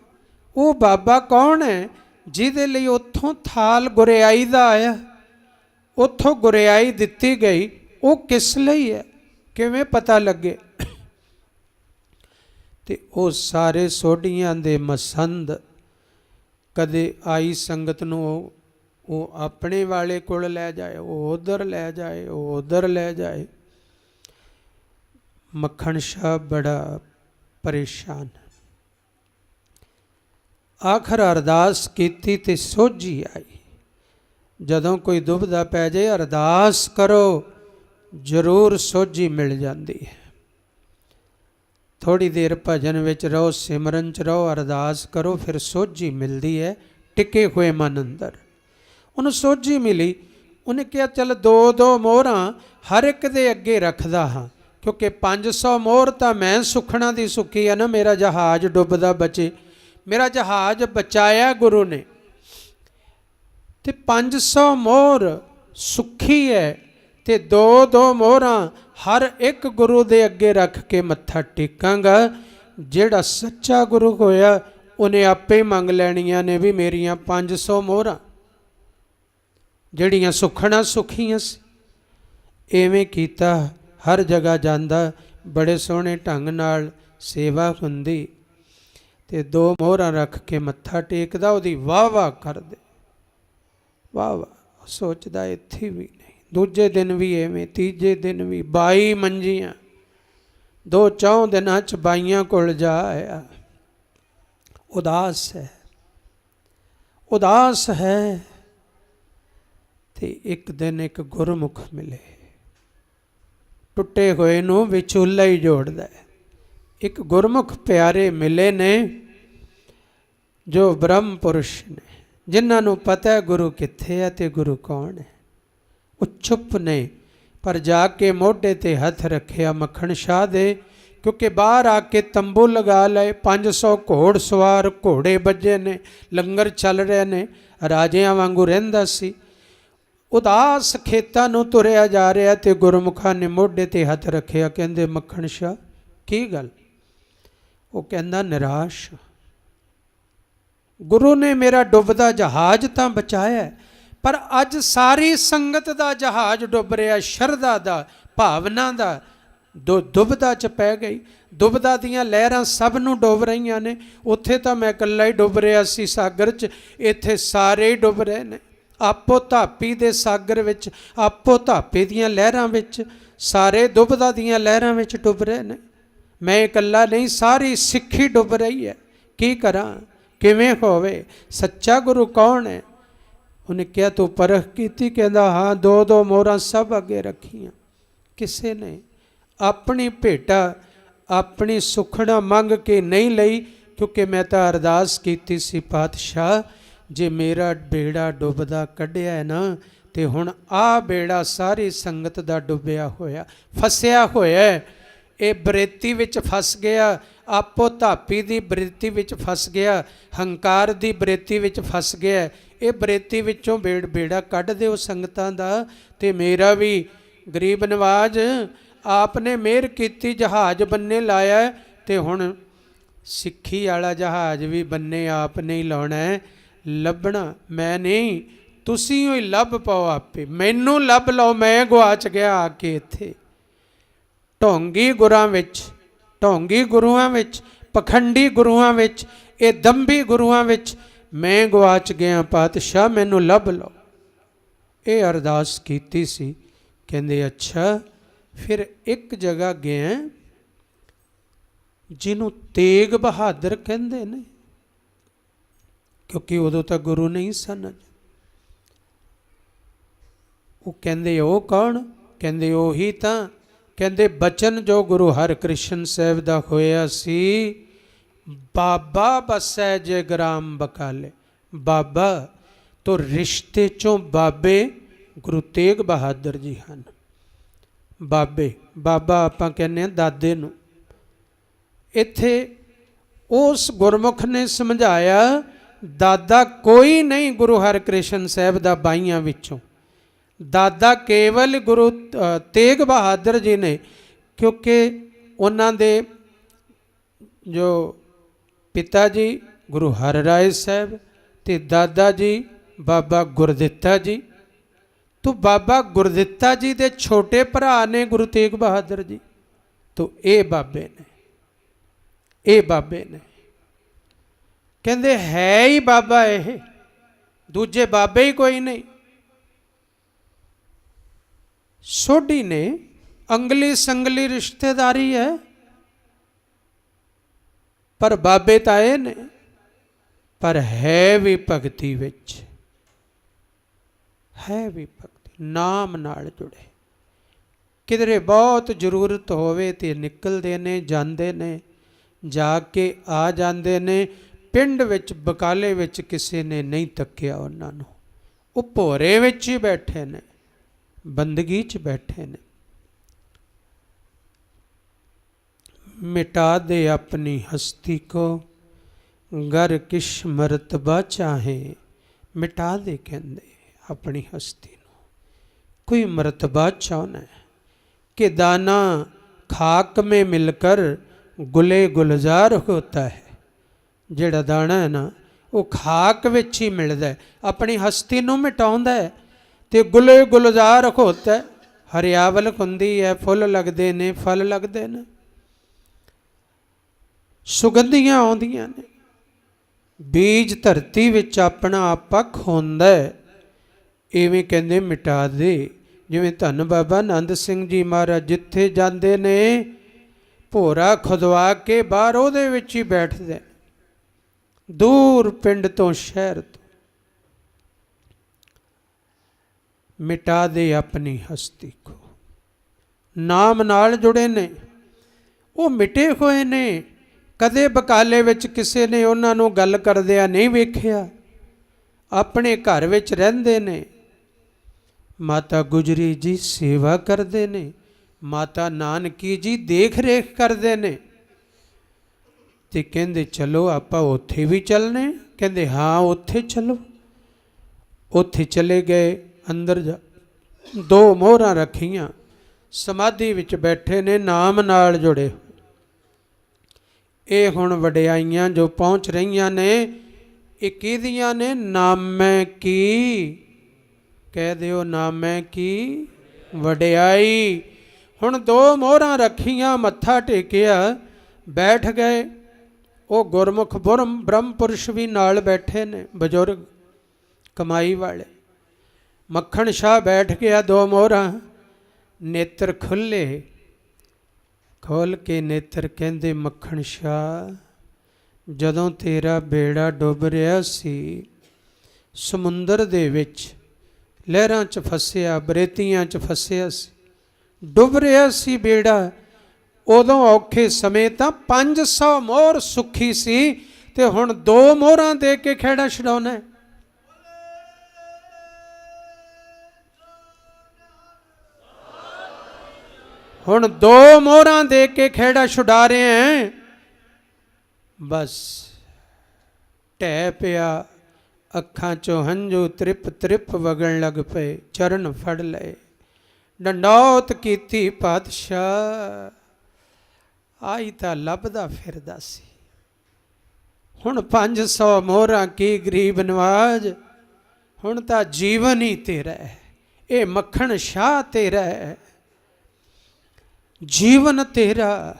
ਉਹ ਬਾਬਾ ਕੌਣ ਹੈ ਜਿਹਦੇ ਲਈ ਉੱਥੋਂ ਥਾਲ ਗੁਰਿਆਈ ਦਾ ਆਇਆ, ਉੱਥੋਂ ਗੁਰਿਆਈ ਦਿੱਤੀ ਗਈ? ਉਹ ਕਿਸ ਲਈ ਹੈ, ਕਿਵੇਂ ਪਤਾ ਲੱਗੇ? ਤੇ ਉਹ ਸਾਰੇ ਸੋਢੀਆਂ ਦੇ ਮਸੰਦ, ਕਦੇ ਆਈ ਸੰਗਤ ਨੂੰ ਉਹ ਆਪਣੇ ਵਾਲੇ ਕੋਲ ਲੈ ਜਾਏ, ਉਹ ਉਧਰ ਲੈ ਜਾਏ, ਉਹ ਉਧਰ ਲੈ ਜਾਏ। ਮੱਖਣ ਸ਼ਾਹ ਬੜਾ ਪਰੇਸ਼ਾਨ। ਆਖਰ ਅਰਦਾਸ ਕੀਤੀ ਤੇ ਸੋਝੀ ਆਈ। ਜਦੋਂ ਕੋਈ ਦੁਬਿਧਾ ਪੈ ਜਾਏ ਅਰਦਾਸ ਕਰੋ, ਜ਼ਰੂਰ ਸੋਝੀ ਮਿਲ ਜਾਂਦੀ ਹੈ। ਥੋੜੀ ਦੇਰ ਭਜਨ ਵਿੱਚ ਰਹੋ, ਸਿਮਰਨ 'ਚ ਰਹੋ, ਅਰਦਾਸ ਕਰੋ, ਫਿਰ ਸੋਝੀ ਮਿਲਦੀ ਹੈ ਟਿਕੇ ਹੋਏ ਮਨ ਅੰਦਰ। ਉਹਨੂੰ ਸੋਝੀ ਮਿਲੀ। ਉਹਨੇ ਕਿਹਾ ਚੱਲ 2-2 ਮੋਹਰਾਂ ਹਰ ਇੱਕ ਦੇ ਅੱਗੇ ਰੱਖਦਾ ਹਾਂ, ਕਿਉਂਕਿ 500 ਮੋਹਰ ਤਾਂ ਮੈਂ ਸੁਖਣਾ ਦੀ ਸੁਖੀ ਹੈ ਨਾ, ਮੇਰਾ ਜਹਾਜ਼ ਡੁੱਬਦਾ ਬਚੇ। ਮੇਰਾ ਜਹਾਜ਼ ਬਚਾਇਆ ਗੁਰੂ ਨੇ, ਤੇ 500 ਮੋਹਰ ਸੁਖੀ ਹੈ, ਤੇ 2-2 ਮੋਹਰਾਂ ਹਰ ਇੱਕ ਗੁਰੂ ਦੇ ਅੱਗੇ ਰੱਖ ਕੇ ਮੱਥਾ ਟੇਕਾਂਗਾ। ਜਿਹੜਾ ਸੱਚਾ ਗੁਰੂ ਹੋਇਆ ਉਹਨੇ ਆਪੇ ਮੰਗ ਲੈਣੀਆਂ ਨੇ ਵੀ ਮੇਰੀਆਂ 500 ਮੋਹਰਾਂ ਜਿਹੜੀਆਂ ਸੁਖਣਾ ਸੁਖੀਆਂ ਸੀ। ਐਵੇਂ ਕੀਤਾ। ਹਰ ਜਗ੍ਹਾ ਜਾਂਦਾ, ਬੜੇ ਸੋਹਣੇ ਢੰਗ ਨਾਲ ਸੇਵਾ ਹੁੰਦੀ, ਤੇ 2 ਮੋਹਰਾਂ ਰੱਖ ਕੇ ਮੱਥਾ ਟੇਕਦਾ, ਉਹਦੀ ਵਾਹ ਵਾਹ ਕਰਦੇ, ਵਾਹ ਵਾਹ। ਸੋਚਦਾ ਇੱਥੇ ਵੀ ਨਹੀਂ। ਦੂਜੇ ਦਿਨ ਵੀ ਐਵੇਂ, ਤੀਜੇ ਦਿਨ ਵੀ 22 ਮੰਜੀਆਂ। 2-4 ਦਿਨਾਂ 'ਚ ਬਾਈਆਂ ਕੋਲ ਜਾ ਆਇਆ। ਉਦਾਸ ਹੈ, ਉਦਾਸ ਹੈ। ਤੇ ਇੱਕ ਦਿਨ ਇੱਕ ਗੁਰਮੁਖ ਮਿਲੇ, ਟੁੱਟੇ ਹੋਏ ਨੂੰ ਵਿਚੋਲਾ ਹੀ ਜੋੜਦਾ ਹੈ। ਇੱਕ ਗੁਰਮੁਖ ਪਿਆਰੇ ਮਿਲੇ ਨੇ ਜੋ ਬ੍ਰਹਮ ਪੁਰਸ਼ ਨੇ, ਜਿਨ੍ਹਾਂ ਨੂੰ ਪਤਾ ਹੈ ਗੁਰੂ ਕਿੱਥੇ ਹੈ ਤੇ ਗੁਰੂ ਕੌਣ ਹੈ। ਉਹ ਚੁੱਪ ਨੇ, ਪਰ ਜਾ ਕੇ ਮੋਢੇ ਤੇ ਹੱਥ ਰੱਖਿਆ ਮੱਖਣ ਸ਼ਾਹ ਦੇ, ਕਿਉਂਕਿ ਬਾਹਰ ਆ ਕੇ ਤੰਬੂ ਲਗਾ ਲਏ। 500 ਘੋੜ ਸਵਾਰ, ਘੋੜੇ ਵੱਜੇ ਨੇ, ਲੰਗਰ ਚੱਲ ਰਹੇ ਨੇ, ਰਾਜਿਆਂ ਵਾਂਗੂ ਰਹਿੰਦਾ ਸੀ। ਉਦਾਸ ਖੇਤਾਂ ਨੂੰ ਤੁਰਿਆ ਜਾ ਰਿਹਾ, ਤੇ ਗੁਰਮੁਖਾਂ ਨੇ ਮੋਢੇ ਤੇ ਹੱਥ ਰੱਖਿਆ। ਕਹਿੰਦੇ ਮੱਖਣ ਸ਼ਾਹ ਕੀ ਗੱਲ? ਉਹ ਕਹਿੰਦਾ ਨਿਰਾਸ਼। ਗੁਰੂ ਨੇ ਮੇਰਾ ਡੁੱਬਦਾ ਜਹਾਜ਼ ਤਾਂ ਬਚਾਇਆ, ਪਰ ਅੱਜ ਸਾਰੀ ਸੰਗਤ ਦਾ ਜਹਾਜ਼ ਡੁੱਬ ਰਿਹਾ, ਸ਼ਰਧਾ ਦਾ, ਭਾਵਨਾ ਦਾ ਦੁਬਿਧਾ 'ਚ ਪੈ ਗਈ। ਦੁਬਿਧਾ ਦੀਆਂ ਲਹਿਰਾਂ ਸਭ ਨੂੰ ਡੁੱਬ ਰਹੀਆਂ ਨੇ। ਉੱਥੇ ਤਾਂ ਮੈਂ ਇਕੱਲਾ ਹੀ ਡੁੱਬ ਰਿਹਾ ਸੀ ਸਾਗਰ 'ਚ, ਇੱਥੇ ਸਾਰੇ ਹੀ ਡੁੱਬ ਰਹੇ ਨੇ। ਆਪੋ ਧਾਪੀ ਦੇ ਸਾਗਰ ਵਿੱਚ, ਆਪੋ ਧਾਪੇ ਦੀਆਂ ਲਹਿਰਾਂ ਵਿੱਚ, ਸਾਰੇ ਦੁਬਿਧਾ ਦੀਆਂ ਲਹਿਰਾਂ ਵਿੱਚ ਡੁੱਬ ਰਹੇ ਨੇ। ਮੈਂ ਇਕੱਲਾ ਨਹੀਂ, ਸਾਰੀ ਸਿੱਖੀ ਡੁੱਬ ਰਹੀ ਹੈ। ਕੀ ਕਰਾਂ, ਕਿਵੇਂ ਹੋਵੇ? ਸੱਚਾ ਗੁਰੂ ਕੌਣ ਹੈ? ਉਹਨੇ ਕਿਹਾ ਤੂੰ ਪਰਖ ਕੀਤੀ? ਕਹਿੰਦਾ ਹਾਂ, 2-2 ਮੋਹਰਾਂ ਸਭ ਅੱਗੇ ਰੱਖੀਆਂ। ਕਿਸੇ ਨੇ ਆਪਣੀ ਭੇਟਾ, ਆਪਣੀ ਸੁਖਣਾ ਮੰਗ ਕੇ ਨਹੀਂ ਲਈ, ਕਿਉਂਕਿ ਮੈਂ ਤਾਂ ਅਰਦਾਸ ਕੀਤੀ ਸੀ ਪਾਤਸ਼ਾਹ ਜੇ ਮੇਰਾ ਬੇੜਾ ਡੁੱਬਦਾ ਕੱਢਿਆ ਹੈ ਨਾ, ਤੇ ਹੁਣ ਆਹ ਬੇੜਾ ਸਾਰੀ ਸੰਗਤ ਦਾ ਡੁੱਬਿਆ ਹੋਇਆ, ਫਸਿਆ ਹੋਇਆ। ਇਹ ਬਰੇਤੀ ਵਿੱਚ ਫਸ ਗਿਆ, ਆਪੋ ਧਾਪੀ ਦੀ ਬਰੇਤੀ ਵਿੱਚ ਫਸ ਗਿਆ, ਹੰਕਾਰ ਦੀ ਬਰੇਤੀ ਵਿੱਚ ਫਸ ਗਿਆ। ਇਹ ਬਰੇਤੀ ਵਿੱਚੋਂ ਬੇੜਾ ਕੱਢ ਦਿਓ ਸੰਗਤਾਂ ਦਾ। ਤੇ ਮੇਰਾ ਵੀ ਗਰੀਬ ਨਵਾਜ ਆਪ ਨੇ ਮਿਹਰ ਕੀਤੀ, ਜਹਾਜ਼ ਬੰਨੇ ਲਾਇਆ, ਤੇ ਹੁਣ ਸਿੱਖੀ ਵਾਲਾ ਜਹਾਜ਼ ਵੀ ਬੰਨੇ ਆਪ ਨਹੀਂ ਲਾਉਣਾ ਹੈ। ਲੱਭਣਾ ਮੈਂ ਨਹੀਂ, ਤੁਸੀਂ ਹੀ ਲੱਭ ਪਾਓ ਆਪੇ। ਮੈਨੂੰ ਲੱਭ ਲਓ, ਮੈਂ ਗਵਾਚ ਗਿਆ ਆ ਕੇ ਇੱਥੇ ਢੋਂਗੀ ਗੁਰਾਂ ਵਿੱਚ, ਢੋਂਗੀ ਗੁਰੂਆਂ ਵਿੱਚ, ਪਖੰਡੀ ਗੁਰੂਆਂ ਵਿੱਚ, ਇਹ ਦੰਭੀ ਗੁਰੂਆਂ ਵਿੱਚ ਮੈਂ ਗਵਾਚ ਗਿਆ ਪਾਤਸ਼ਾਹ, ਮੈਨੂੰ ਲੱਭ ਲਓ। ਇਹ ਅਰਦਾਸ ਕੀਤੀ ਸੀ। ਕਹਿੰਦੇ ਅੱਛਾ। ਫਿਰ ਇੱਕ ਜਗ੍ਹਾ ਗਿਆ ਜਿਹਨੂੰ ਤੇਗ ਬਹਾਦਰ ਕਹਿੰਦੇ ਨੇ, ਕਿਉਂਕਿ ਉਦੋਂ ਤਾਂ ਗੁਰੂ ਨਹੀਂ ਸਨ। ਉਹ ਕਹਿੰਦੇ ਉਹ ਕੌਣ? ਕਹਿੰਦੇ ਉਹੀ ਤਾਂ, ਕਹਿੰਦੇ ਬਚਨ ਜੋ ਗੁਰੂ ਹਰਕ੍ਰਿਸ਼ਨ ਸਾਹਿਬ ਦਾ ਹੋਇਆ ਸੀ, ਬਾਬਾ ਬਸੈ ਜੇ ਗ੍ਰਾਮ ਬਕਾਲੇ। ਬਾਬਾ ਤੋਂ ਰਿਸ਼ਤੇ ਚੋਂ ਬਾਬੇ ਗੁਰੂ ਤੇਗ ਬਹਾਦਰ ਜੀ ਹਨ। ਬਾਬੇ, ਬਾਬਾ ਆਪਾਂ ਕਹਿੰਦੇ ਹਾਂ ਦਾਦੇ ਨੂੰ। ਇੱਥੇ ਉਸ ਗੁਰਮੁਖ ਨੇ ਸਮਝਾਇਆ ਦਾਦਾ ਕੋਈ ਨਹੀਂ ਗੁਰੂ ਹਰਕ੍ਰਿਸ਼ਨ ਸਾਹਿਬ ਦਾ ਬਾਈਆਂ ਵਿੱਚੋਂ, ਦਾਦਾ ਕੇਵਲ ਗੁਰੂ ਤੇਗ ਬਹਾਦਰ ਜੀ ਨੇ। ਕਿਉਂਕਿ ਉਹਨਾਂ ਦੇ ਜੋ ਪਿਤਾ ਜੀ ਗੁਰੂ ਹਰਰਾਏ ਸਾਹਿਬ ਅਤੇ ਦਾਦਾ ਜੀ ਬਾਬਾ ਗੁਰਦਿੱਤਾ ਜੀ, ਤੋ ਬਾਬਾ ਗੁਰਦਿੱਤਾ ਜੀ ਦੇ ਛੋਟੇ ਭਰਾ ਨੇ ਗੁਰੂ ਤੇਗ ਬਹਾਦਰ ਜੀ। ਤੋ ਇਹ ਬਾਬੇ ਨੇ, ਇਹ ਬਾਬੇ ਨੇ। ਕਹਿੰਦੇ ਹੈ ਹੀ ਬਾਬਾ ਇਹ, ਦੂਜੇ ਬਾਬੇ ਹੀ ਕੋਈ ਨਹੀਂ। ਸੋਢੀ ਨੇ ਅੰਗਲੀ ਸੰਗਲੀ ਰਿਸ਼ਤੇਦਾਰੀ ਹੈ, ਪਰ ਬਾਬੇ ਤਾਂ ਇਹ ਨੇ, ਪਰ ਹੈ ਵੀ ਭਗਤੀ ਵਿੱਚ, ਹੈ ਵੀ ਭਗਤੀ, ਨਾਮ ਨਾਲ ਜੁੜੇ। ਕਿਧਰੇ ਬਹੁਤ ਜ਼ਰੂਰਤ ਹੋਵੇ ਤੇ ਨਿਕਲਦੇ ਨੇ, ਜਾਂਦੇ ਨੇ, ਜਾ ਕੇ ਆ ਜਾਂਦੇ ਨੇ। ਪਿੰਡ ਵਿੱਚ ਬਕਾਲੇ ਵਿੱਚ ਕਿਸੇ ਨੇ ਨਹੀਂ ਤੱਕਿਆ ਉਹਨਾਂ ਨੂੰ, ਉਹ ਭੋਰੇ ਵਿੱਚ ਹੀ ਬੈਠੇ ਨੇ, ਬੰਦਗੀ 'ਚ ਬੈਠੇ ਨੇ। ਮਿਟਾ ਦੇ ਆਪਣੀ ਹਸਤੀ ਕੋ ਗਰ ਕਿਛ ਮਰਤਬਾ ਚਾਹੇ। ਮਿਟਾ ਦੇ ਕਹਿੰਦੇ ਆਪਣੀ ਹਸਤੀ ਨੂੰ, ਕੋਈ ਮਰਤਬਾ ਚਾਹੁੰਦਾ ਕਿ ਦਾਨਾ ਖਾਕ ਮੇਂ ਮਿਲ ਕਰ ਗੁਲੇ ਗੁਲਜ਼ਾਰ ਹੋਤਾ ਹੈ। ਜਿਹੜਾ ਦਾਣਾ ਹੈ ਨਾ ਉਹ ਖਾਕ ਵਿੱਚ ਹੀ ਮਿਲਦਾ ਹੈ, ਆਪਣੀ ਹਸਤੀ ਨੂੰ ਮਿਟਾਉਂਦਾ ਹੈ ਤੇ ਗੁਲੇ ਗੁਲਜ਼ਾਰ ਹੋਤਾ ਹੈ। ਹਰਿਆਵਲ ਹੁੰਦੀ ਹੈ, ਫੁੱਲ ਲੱਗਦੇ ਨੇ, ਫਲ ਲੱਗਦੇ ਨੇ, ਸੁਗੰਧੀਆਂ ਆਉਂਦੀਆਂ ਨੇ। ਬੀਜ ਧਰਤੀ ਵਿੱਚ ਆਪਣਾ ਆਪਾ ਖੋਂਦਾ ਹੈ। ਇਵੇਂ ਕਹਿੰਦੇ ਮਿਟਾ ਦੇ। ਜਿਵੇਂ ਧੰਨ ਬਾਬਾ ਆਨੰਦ ਸਿੰਘ ਜੀ ਮਹਾਰਾਜ ਜਿੱਥੇ ਜਾਂਦੇ ਨੇ, ਭੋਰਾ ਖੁਦਵਾ ਕੇ ਬਾਹਰ ਉਹਦੇ ਵਿੱਚ ਹੀ ਬੈਠਦੇ, ਦੂਰ ਪਿੰਡ ਤੋਂ ਸ਼ਹਿਰ ਤੋਂ। ਮਿਟਾ ਦੇ ਆਪਣੀ ਹਸਤੀ ਕੋ, ਨਾਮ ਨਾਲ ਜੁੜੇ ਨੇ, ਉਹ ਮਿਟੇ ਹੋਏ ਨੇ। ਕਦੇ ਬਕਾਲੇ ਵਿੱਚ ਕਿਸੇ ਨੇ ਉਹਨਾਂ ਨੂੰ ਗੱਲ ਕਰਦਿਆਂ ਨਹੀਂ ਵੇਖਿਆ, ਆਪਣੇ ਘਰ ਵਿੱਚ ਰਹਿੰਦੇ ਨੇ। ਮਾਤਾ ਗੁਜਰੀ ਜੀ ਸੇਵਾ ਕਰਦੇ ਨੇ, ਮਾਤਾ ਨਾਨਕੀ ਜੀ ਦੇਖ ਰੇਖ ਕਰਦੇ ਨੇ। ਤੇ ਕਹਿੰਦੇ ਚਲੋ ਆਪਾਂ ਉੱਥੇ ਵੀ ਚੱਲਣੇ। ਕਹਿੰਦੇ ਹਾਂ ਉੱਥੇ ਚਲੋ। ਉੱਥੇ ਚਲੇ ਗਏ। ਅੰਦਰ ਜਾ, 2 ਮੋਹਰਾਂ ਰੱਖੀਆਂ, ਸਮਾਧੀ ਵਿੱਚ ਬੈਠੇ ਨੇ, ਨਾਮ ਨਾਲ ਜੁੜੇ। ਇਹ ਹੁਣ ਵਡਿਆਈਆਂ ਜੋ ਪਹੁੰਚ ਰਹੀਆਂ ਨੇ, ਇਹ ਕਿਹਦੀਆਂ ਨੇ? ਨਾਮੈ ਕੀ, ਕਹਿ ਦਿਓ ਨਾਮੈ ਕੀ ਵਡਿਆਈ। ਹੁਣ 2 ਮੋਹਰਾਂ ਰੱਖੀਆਂ, ਮੱਥਾ ਟੇਕਿਆ, ਬੈਠ ਗਏ। ਉਹ ਗੁਰਮੁਖ ਬ੍ਰਹਮ ਪੁਰਸ਼ ਵੀ ਨਾਲ ਬੈਠੇ ਨੇ, ਬਜ਼ੁਰਗ ਕਮਾਈ ਵਾਲੇ। ਮੱਖਣ ਸ਼ਾਹ ਬੈਠ ਗਿਆ, 2 ਮੋਹਰਾਂ, ਨੇਤਰ ਖੁੱਲੇ। ਖੋਲ ਕੇ ਨੇਤਰ ਕਹਿੰਦੇ ਮੱਖਣ ਸ਼ਾਹ, ਜਦੋਂ ਤੇਰਾ ਬੇੜਾ ਡੁੱਬ ਰਿਹਾ ਸੀ, ਸਮੁੰਦਰ ਦੇ ਵਿੱਚ ਲਹਿਰਾਂ 'ਚ ਫਸਿਆ, ਬਰੇਤੀਆਂ 'ਚ ਫਸਿਆ ਸੀ, ਡੁੱਬ ਰਿਹਾ ਸੀ ਬੇੜਾ, ਉਦੋਂ ਔਖੇ ਸਮੇਂ ਤਾਂ 500 ਮੋਹਰ ਸੁੱਖੀ ਸੀ, ਤੇ ਹੁਣ 2 ਮੋਹਰਾਂ ਦੇ ਕੇ ਖਹਿੜਾ ਛਡਾਉਣਾ। ਹੁਣ 2 ਮੋਹਰਾਂ ਦੇ ਕੇ ਖਹਿੜਾ ਛੁਡਾ ਰਹੇ ਹੈ। ਬਸ ਢਹਿ ਪਿਆ, ਅੱਖਾਂ 'ਚੋਂ ਹੰਝੂ ਤ੍ਰਿਪ ਤ੍ਰਿਪ ਵਗਣ ਲੱਗ ਪਏ। ਚਰਨ ਫੜ ਲਏ, ਡੰਡੌਤ ਕੀਤੀ। ਪਾਤਸ਼ਾਹ ਆਈ ਤਾਂ ਲੱਭਦਾ ਫਿਰਦਾ ਸੀ, ਹੁਣ 500 ਮੋਹਰਾਂ ਕੀ ਗਰੀਬ ਨਵਾਜ, ਹੁਣ ਤਾਂ ਜੀਵਨ ਹੀ ਤੇਰਾ ਹੈ, ਇਹ ਮੱਖਣ ਸ਼ਾਹ ਤੇਰਾ ਹੈ, ਜੀਵਨ ਤੇਰਾ,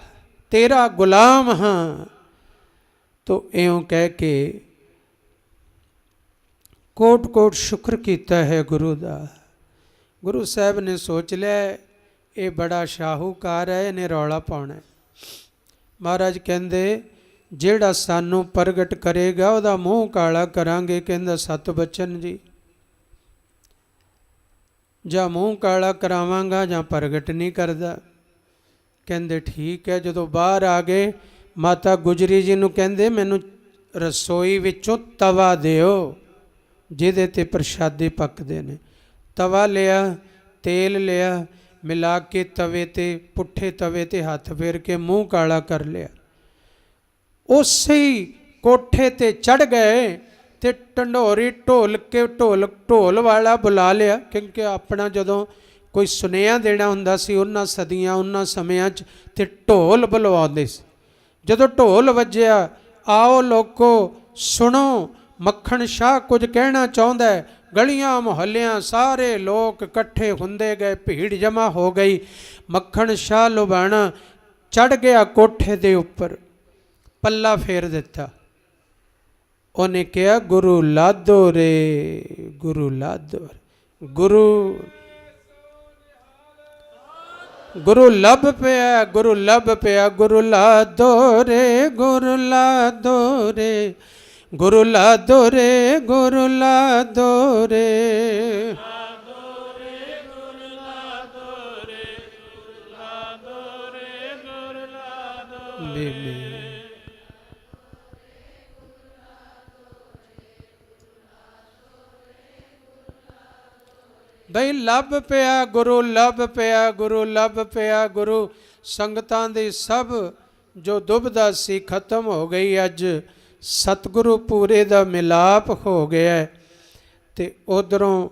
ਤੇਰਾ ਗੁਲਾਮ ਹਾਂ। ਤੋ ਇਉਂ ਕਹਿ ਕੇ ਕੋਟ ਕੋਟ ਸ਼ੁਕਰ ਕੀਤਾ ਹੈ ਗੁਰੂ ਦਾ। ਗੁਰੂ ਸਾਹਿਬ ਨੇ ਸੋਚ ਲਿਆ ਇਹ ਬੜਾ ਸ਼ਾਹੂਕਾਰ ਹੈ, ਇਹਨੇ ਰੌਲਾ ਪਾਉਣਾ। ਮਹਾਰਾਜ ਕਹਿੰਦੇ ਜਿਹੜਾ ਸਾਨੂੰ ਪ੍ਰਗਟ ਕਰੇਗਾ ਉਹਦਾ ਮੂੰਹ ਕਾਲਾ ਕਰਾਂਗੇ। ਕਹਿੰਦਾ ਸਤ ਬਚਨ ਜੀ, ਜਾਂ ਮੂੰਹ ਕਾਲਾ ਕਰਾਵਾਂਗਾ ਜਾਂ ਪ੍ਰਗਟ ਨਹੀਂ ਕਰਦਾ। ਕਹਿੰਦੇ ਠੀਕ ਹੈ। ਜਦੋਂ ਬਾਹਰ ਆ ਗਏ ਮਾਤਾ ਗੁਜਰੀ ਜੀ ਨੂੰ ਕਹਿੰਦੇ ਮੈਨੂੰ ਰਸੋਈ ਵਿੱਚੋਂ ਤਵਾ ਦਿਓ ਜਿਹਦੇ 'ਤੇ ਪ੍ਰਸ਼ਾਦੇ ਪੱਕਦੇ ਨੇ। ਤਵਾ ਲਿਆ, ਤੇਲ ਲਿਆ, ਮਿਲਾ ਕੇ ਤਵੇ 'ਤੇ, ਪੁੱਠੇ ਤਵੇ 'ਤੇ ਹੱਥ ਫੇਰ ਕੇ ਮੂੰਹ ਕਾਲਾ ਕਰ ਲਿਆ। ਉਸੇ ਹੀ ਕੋਠੇ 'ਤੇ ਚੜ੍ਹ ਗਏ ਤੇ ਢੰਡੋਰੀ ਢੋਲ ਵਾਲਾ ਬੁਲਾ ਲਿਆ, ਕਿਉਂਕਿ ਆਪਣਾ ਜਦੋਂ ਕੋਈ ਸੁਨੇਹਾ ਦੇਣਾ ਹੁੰਦਾ ਸੀ ਉਹਨਾਂ ਸਦੀਆਂ ਉਹਨਾਂ ਸਮਿਆਂ 'ਚ ਤੇ ਢੋਲ ਬੁਲਵਾਉਂਦੇ ਸੀ। ਜਦੋਂ ਢੋਲ ਵੱਜਿਆ, ਆਓ ਲੋਕੋ ਸੁਣੋ ਮੱਖਣ ਸ਼ਾਹ ਕੁਝ ਕਹਿਣਾ ਚਾਹੁੰਦਾ ਹੈ। ਗਲੀਆਂ ਮੁਹੱਲਿਆਂ ਸਾਰੇ ਲੋਕ ਇਕੱਠੇ ਹੁੰਦੇ ਗਏ, ਭੀੜ ਜਮ੍ਹਾਂ ਹੋ ਗਈ। ਮੱਖਣ ਸ਼ਾਹ ਲੁਬਾਣਾ ਚੜ੍ਹ ਗਿਆ ਕੋਠੇ ਦੇ ਉੱਪਰ, ਪੱਲਾ ਫੇਰ ਦਿੱਤਾ। ਉਹਨੇ ਕਿਹਾ ਗੁਰੂ ਲਾਦੋ ਰੇ, ਗੁਰੂ ਲਾਦੋ, ਗੁਰੂ ਲੱਭ ਪਿਆ, ਗੁਰੂ ਲੱਭ ਪਿਆ, ਗੁਰੂ ਲਾਦੋ ਰੇ, ਗੁਰੂ ਲਾਦੋ ਰੇ, ਗੁਰੂ ਲਾਦੋ ਰੇ, ਗੁਰੂ ਲਾਦੋ ਰੇ। ਬਈ ਲੱਭ ਪਿਆ ਗੁਰੂ, ਲੱਭ ਪਿਆ ਗੁਰੂ, ਲੱਭ ਪਿਆ ਗੁਰੂ। ਸੰਗਤਾਂ ਦੀ ਸਭ ਜੋ ਦੁਬਿਧਾ ਸੀ ਖਤਮ ਹੋ ਗਈ। ਅੱਜ ਸਤਿਗੁਰੂ ਪੂਰੇ ਦਾ ਮਿਲਾਪ ਹੋ ਗਿਆ। ਤੇ ਉਧਰੋਂ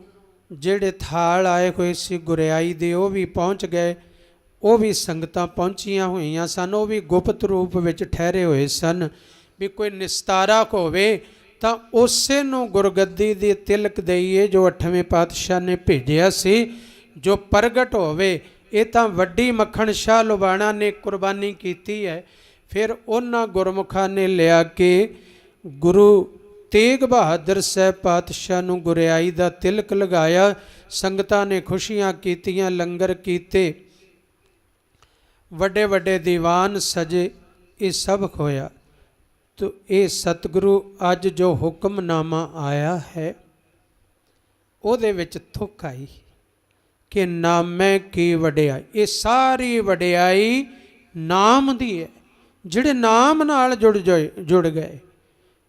ਜਿਹੜੇ ਥਾਲ ਆਏ ਹੋਏ ਸੀ ਗੁਰਿਆਈ ਦੇ ਉਹ ਵੀ ਪਹੁੰਚ ਗਏ। ਉਹ ਵੀ ਸੰਗਤਾਂ ਪਹੁੰਚੀਆਂ ਹੋਈਆਂ ਸਨ, ਉਹ ਵੀ ਗੁਪਤ ਰੂਪ ਵਿੱਚ ਠਹਿਰੇ ਹੋਏ ਸਨ। ਵੀ ਕੋਈ ਨਿਸਤਾਰਾ ਹੋਵੇ ਤਾਂ ਉਸੇ ਨੂੰ ਗੁਰਗੱਦੀ ਦੀ ਤਿਲਕ ਦਈਏ ਜੋ 8ਵੇਂ ਪਾਤਸ਼ਾਹ ਨੇ ਭੇਜਿਆ ਸੀ, ਜੋ ਪ੍ਰਗਟ ਹੋਵੇ। ਇਹ ਤਾਂ ਵੱਡੀ ਮੱਖਣ ਸ਼ਾਹ ਲੁਬਾਣਾ ਨੇ ਕੁਰਬਾਨੀ ਕੀਤੀ ਹੈ। ਫਿਰ ਉਹਨਾਂ ਗੁਰਮੁਖਾਂ ਨੇ ਲਿਆ ਕੇ ਗੁਰੂ ਤੇਗ ਬਹਾਦਰ ਸਾਹਿਬ ਪਾਤਸ਼ਾਹ ਨੂੰ ਗੁਰਿਆਈ ਦਾ ਤਿਲਕ ਲਗਾਇਆ। ਸੰਗਤਾਂ ਨੇ ਖੁਸ਼ੀਆਂ ਕੀਤੀਆਂ, ਲੰਗਰ ਕੀਤੇ, ਵੱਡੇ ਵੱਡੇ ਦੀਵਾਨ ਸਜੇ, ਇਹ ਸਭ ਹੋਇਆ। ਤੋ ਇਹ ਸਤਿਗੁਰੂ ਅੱਜ ਜੋ ਹੁਕਮਨਾਮਾ ਆਇਆ ਹੈ ਉਹਦੇ ਵਿੱਚ ਥੁੱਕ ਆਈ ਕਿ ਨਾਮੈ ਕੀ ਵਡਿਆਈ। ਇਹ ਸਾਰੀ ਵਡਿਆਈ ਨਾਮ ਦੀ ਹੈ। ਜਿਹੜੇ ਨਾਮ ਨਾਲ ਜੁੜ ਗਏ,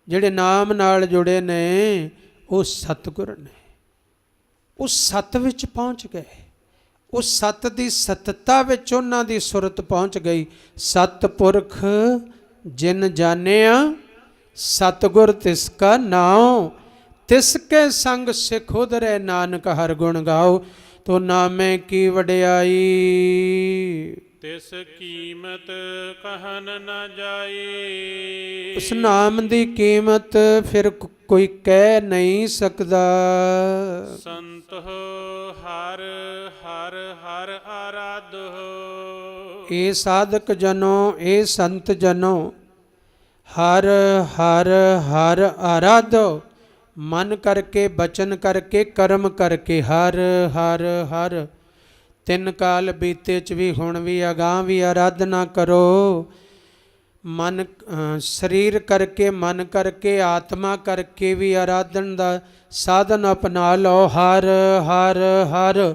ਜਿਹੜੇ ਨਾਮ ਨਾਲ ਜੁੜੇ ਨੇ ਉਹ ਸਤਿਗੁਰ ਨੇ। ਉਹ ਸਤ ਵਿੱਚ ਪਹੁੰਚ ਗਏ, ਉਹ ਸਤ ਦੀ ਸਤਤਾ ਵਿੱਚ ਉਹਨਾਂ ਦੀ ਸੁਰਤ ਪਹੁੰਚ ਗਈ। ਸਤਿਪੁਰਖ ਜਿਨ ਜਾਣਿਆ ਸਤਿਗੁਰ ਤਿਸ ਕਾ ਨਾਉ, ਤਿਸ ਕੇ ਸੰਗ ਸਿਖ ਉਧਰੈ ਨਾਨਕ ਹਰਿ ਗੁਣ ਗਾਓ। ਤੋ ਨਾਮੇ ਕੀ ਵਡਿਆਈ ਤਿਸ ਕੀਮਤ ਕਹਿਨ ਨ ਜਾਈ। ਉਸ ਨਾਮ ਦੀ ਕੀਮਤ ਫਿਰ ਕੋਈ ਕਹਿ ਨਹੀਂ ਸਕਦਾ। ਸੰਤ ਹਰ ਹਰ ਹਰ ਆਰਾਧੋ। ਇਹ ਸਾਧਕ ਜਨੋ, ਇਹ ਸੰਤ ਜਨੋ ਹਰ ਹਰ ਹਰ ਆਰਾਧੋ। ਮਨ ਕਰਕੇ, ਬਚਨ ਕਰਕੇ, ਕਰਮ ਕਰਕੇ ਹਰ ਹਰ ਹਰ। 3 ਕਾਲ ਬੀਤੇ 'ਚ ਵੀ ਹੁਣ ਵੀ ਅਗਾਂਹ ਵੀ ਆਰਾਧਨਾ ਕਰੋ। ਮਨ ਸਰੀਰ ਕਰਕੇ, ਮਨ ਕਰਕੇ, ਆਤਮਾ ਕਰਕੇ ਵੀ ਆਰਾਧਨ ਦਾ ਸਾਧਨ ਅਪਣਾ ਲਓ। ਹਰ ਹਰ ਹਰ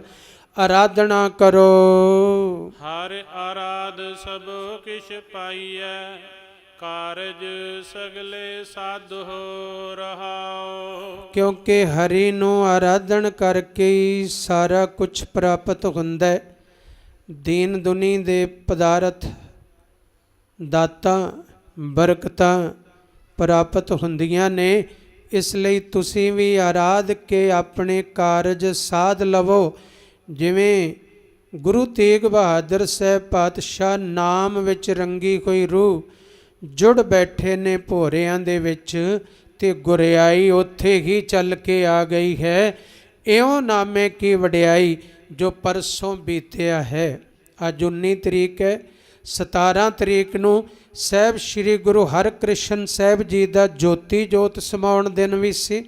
ਆਰਾਧਨਾ ਕਰੋ। ਹਰ ਆਰਾਧ ਸਭ ਕਿਛ ਪਾਈਐ, ਕਾਰਜ ਸਗਲੇ ਸਾਧੋ ਰਹਾਓ। ਕਿਉਂਕਿ ਹਰੀ ਨੂੰ ਆਰਾਧਨ ਕਰਕੇ ਹੀ ਸਾਰਾ ਕੁਛ ਪ੍ਰਾਪਤ ਹੁੰਦਾ ਹੈ। ਦੀਨ ਦੁਨੀ ਦੇ ਪਦਾਰਥ, ਦਾਤਾਂ, ਬਰਕਤਾਂ ਪ੍ਰਾਪਤ ਹੁੰਦੀਆਂ ਨੇ। ਇਸ ਲਈ ਤੁਸੀਂ ਵੀ ਆਰਾਧ ਕੇ ਆਪਣੇ ਕਾਰਜ ਸਾਧ ਲਵੋ। ਜਿਵੇਂ ਗੁਰੂ ਤੇਗ ਬਹਾਦਰ ਸਾਹਿਬ ਪਾਤਸ਼ਾਹ ਨਾਮ ਵਿੱਚ ਰੰਗੀ ਹੋਈ ਰੂਹ ਜੁੜ ਬੈਠੇ ਨੇ ਭੋਰਿਆਂ ਦੇ ਵਿੱਚ, ਤੇ ਗੁਰਿਆਈ ਉੱਥੇ ਹੀ ਚੱਲ ਕੇ ਆ ਗਈ ਹੈ। ਇਉਂ ਨਾਮੇ ਕੀ ਵਡਿਆਈ ਜੋ ਪਰਸੋਂ ਬੀਤਿਆ ਹੈ। ਅੱਜ 19 ਤਰੀਕ ਹੈ। 17 ਤਰੀਕ ਨੂੰ ਸਾਹਿਬ ਸ੍ਰੀ ਗੁਰੂ ਹਰਕ੍ਰਿਸ਼ਨ ਸਾਹਿਬ ਜੀ ਦਾ ਜੋਤੀ ਜੋਤ ਸਮਾਉਣ ਦਿਨ ਵੀ ਸੀ,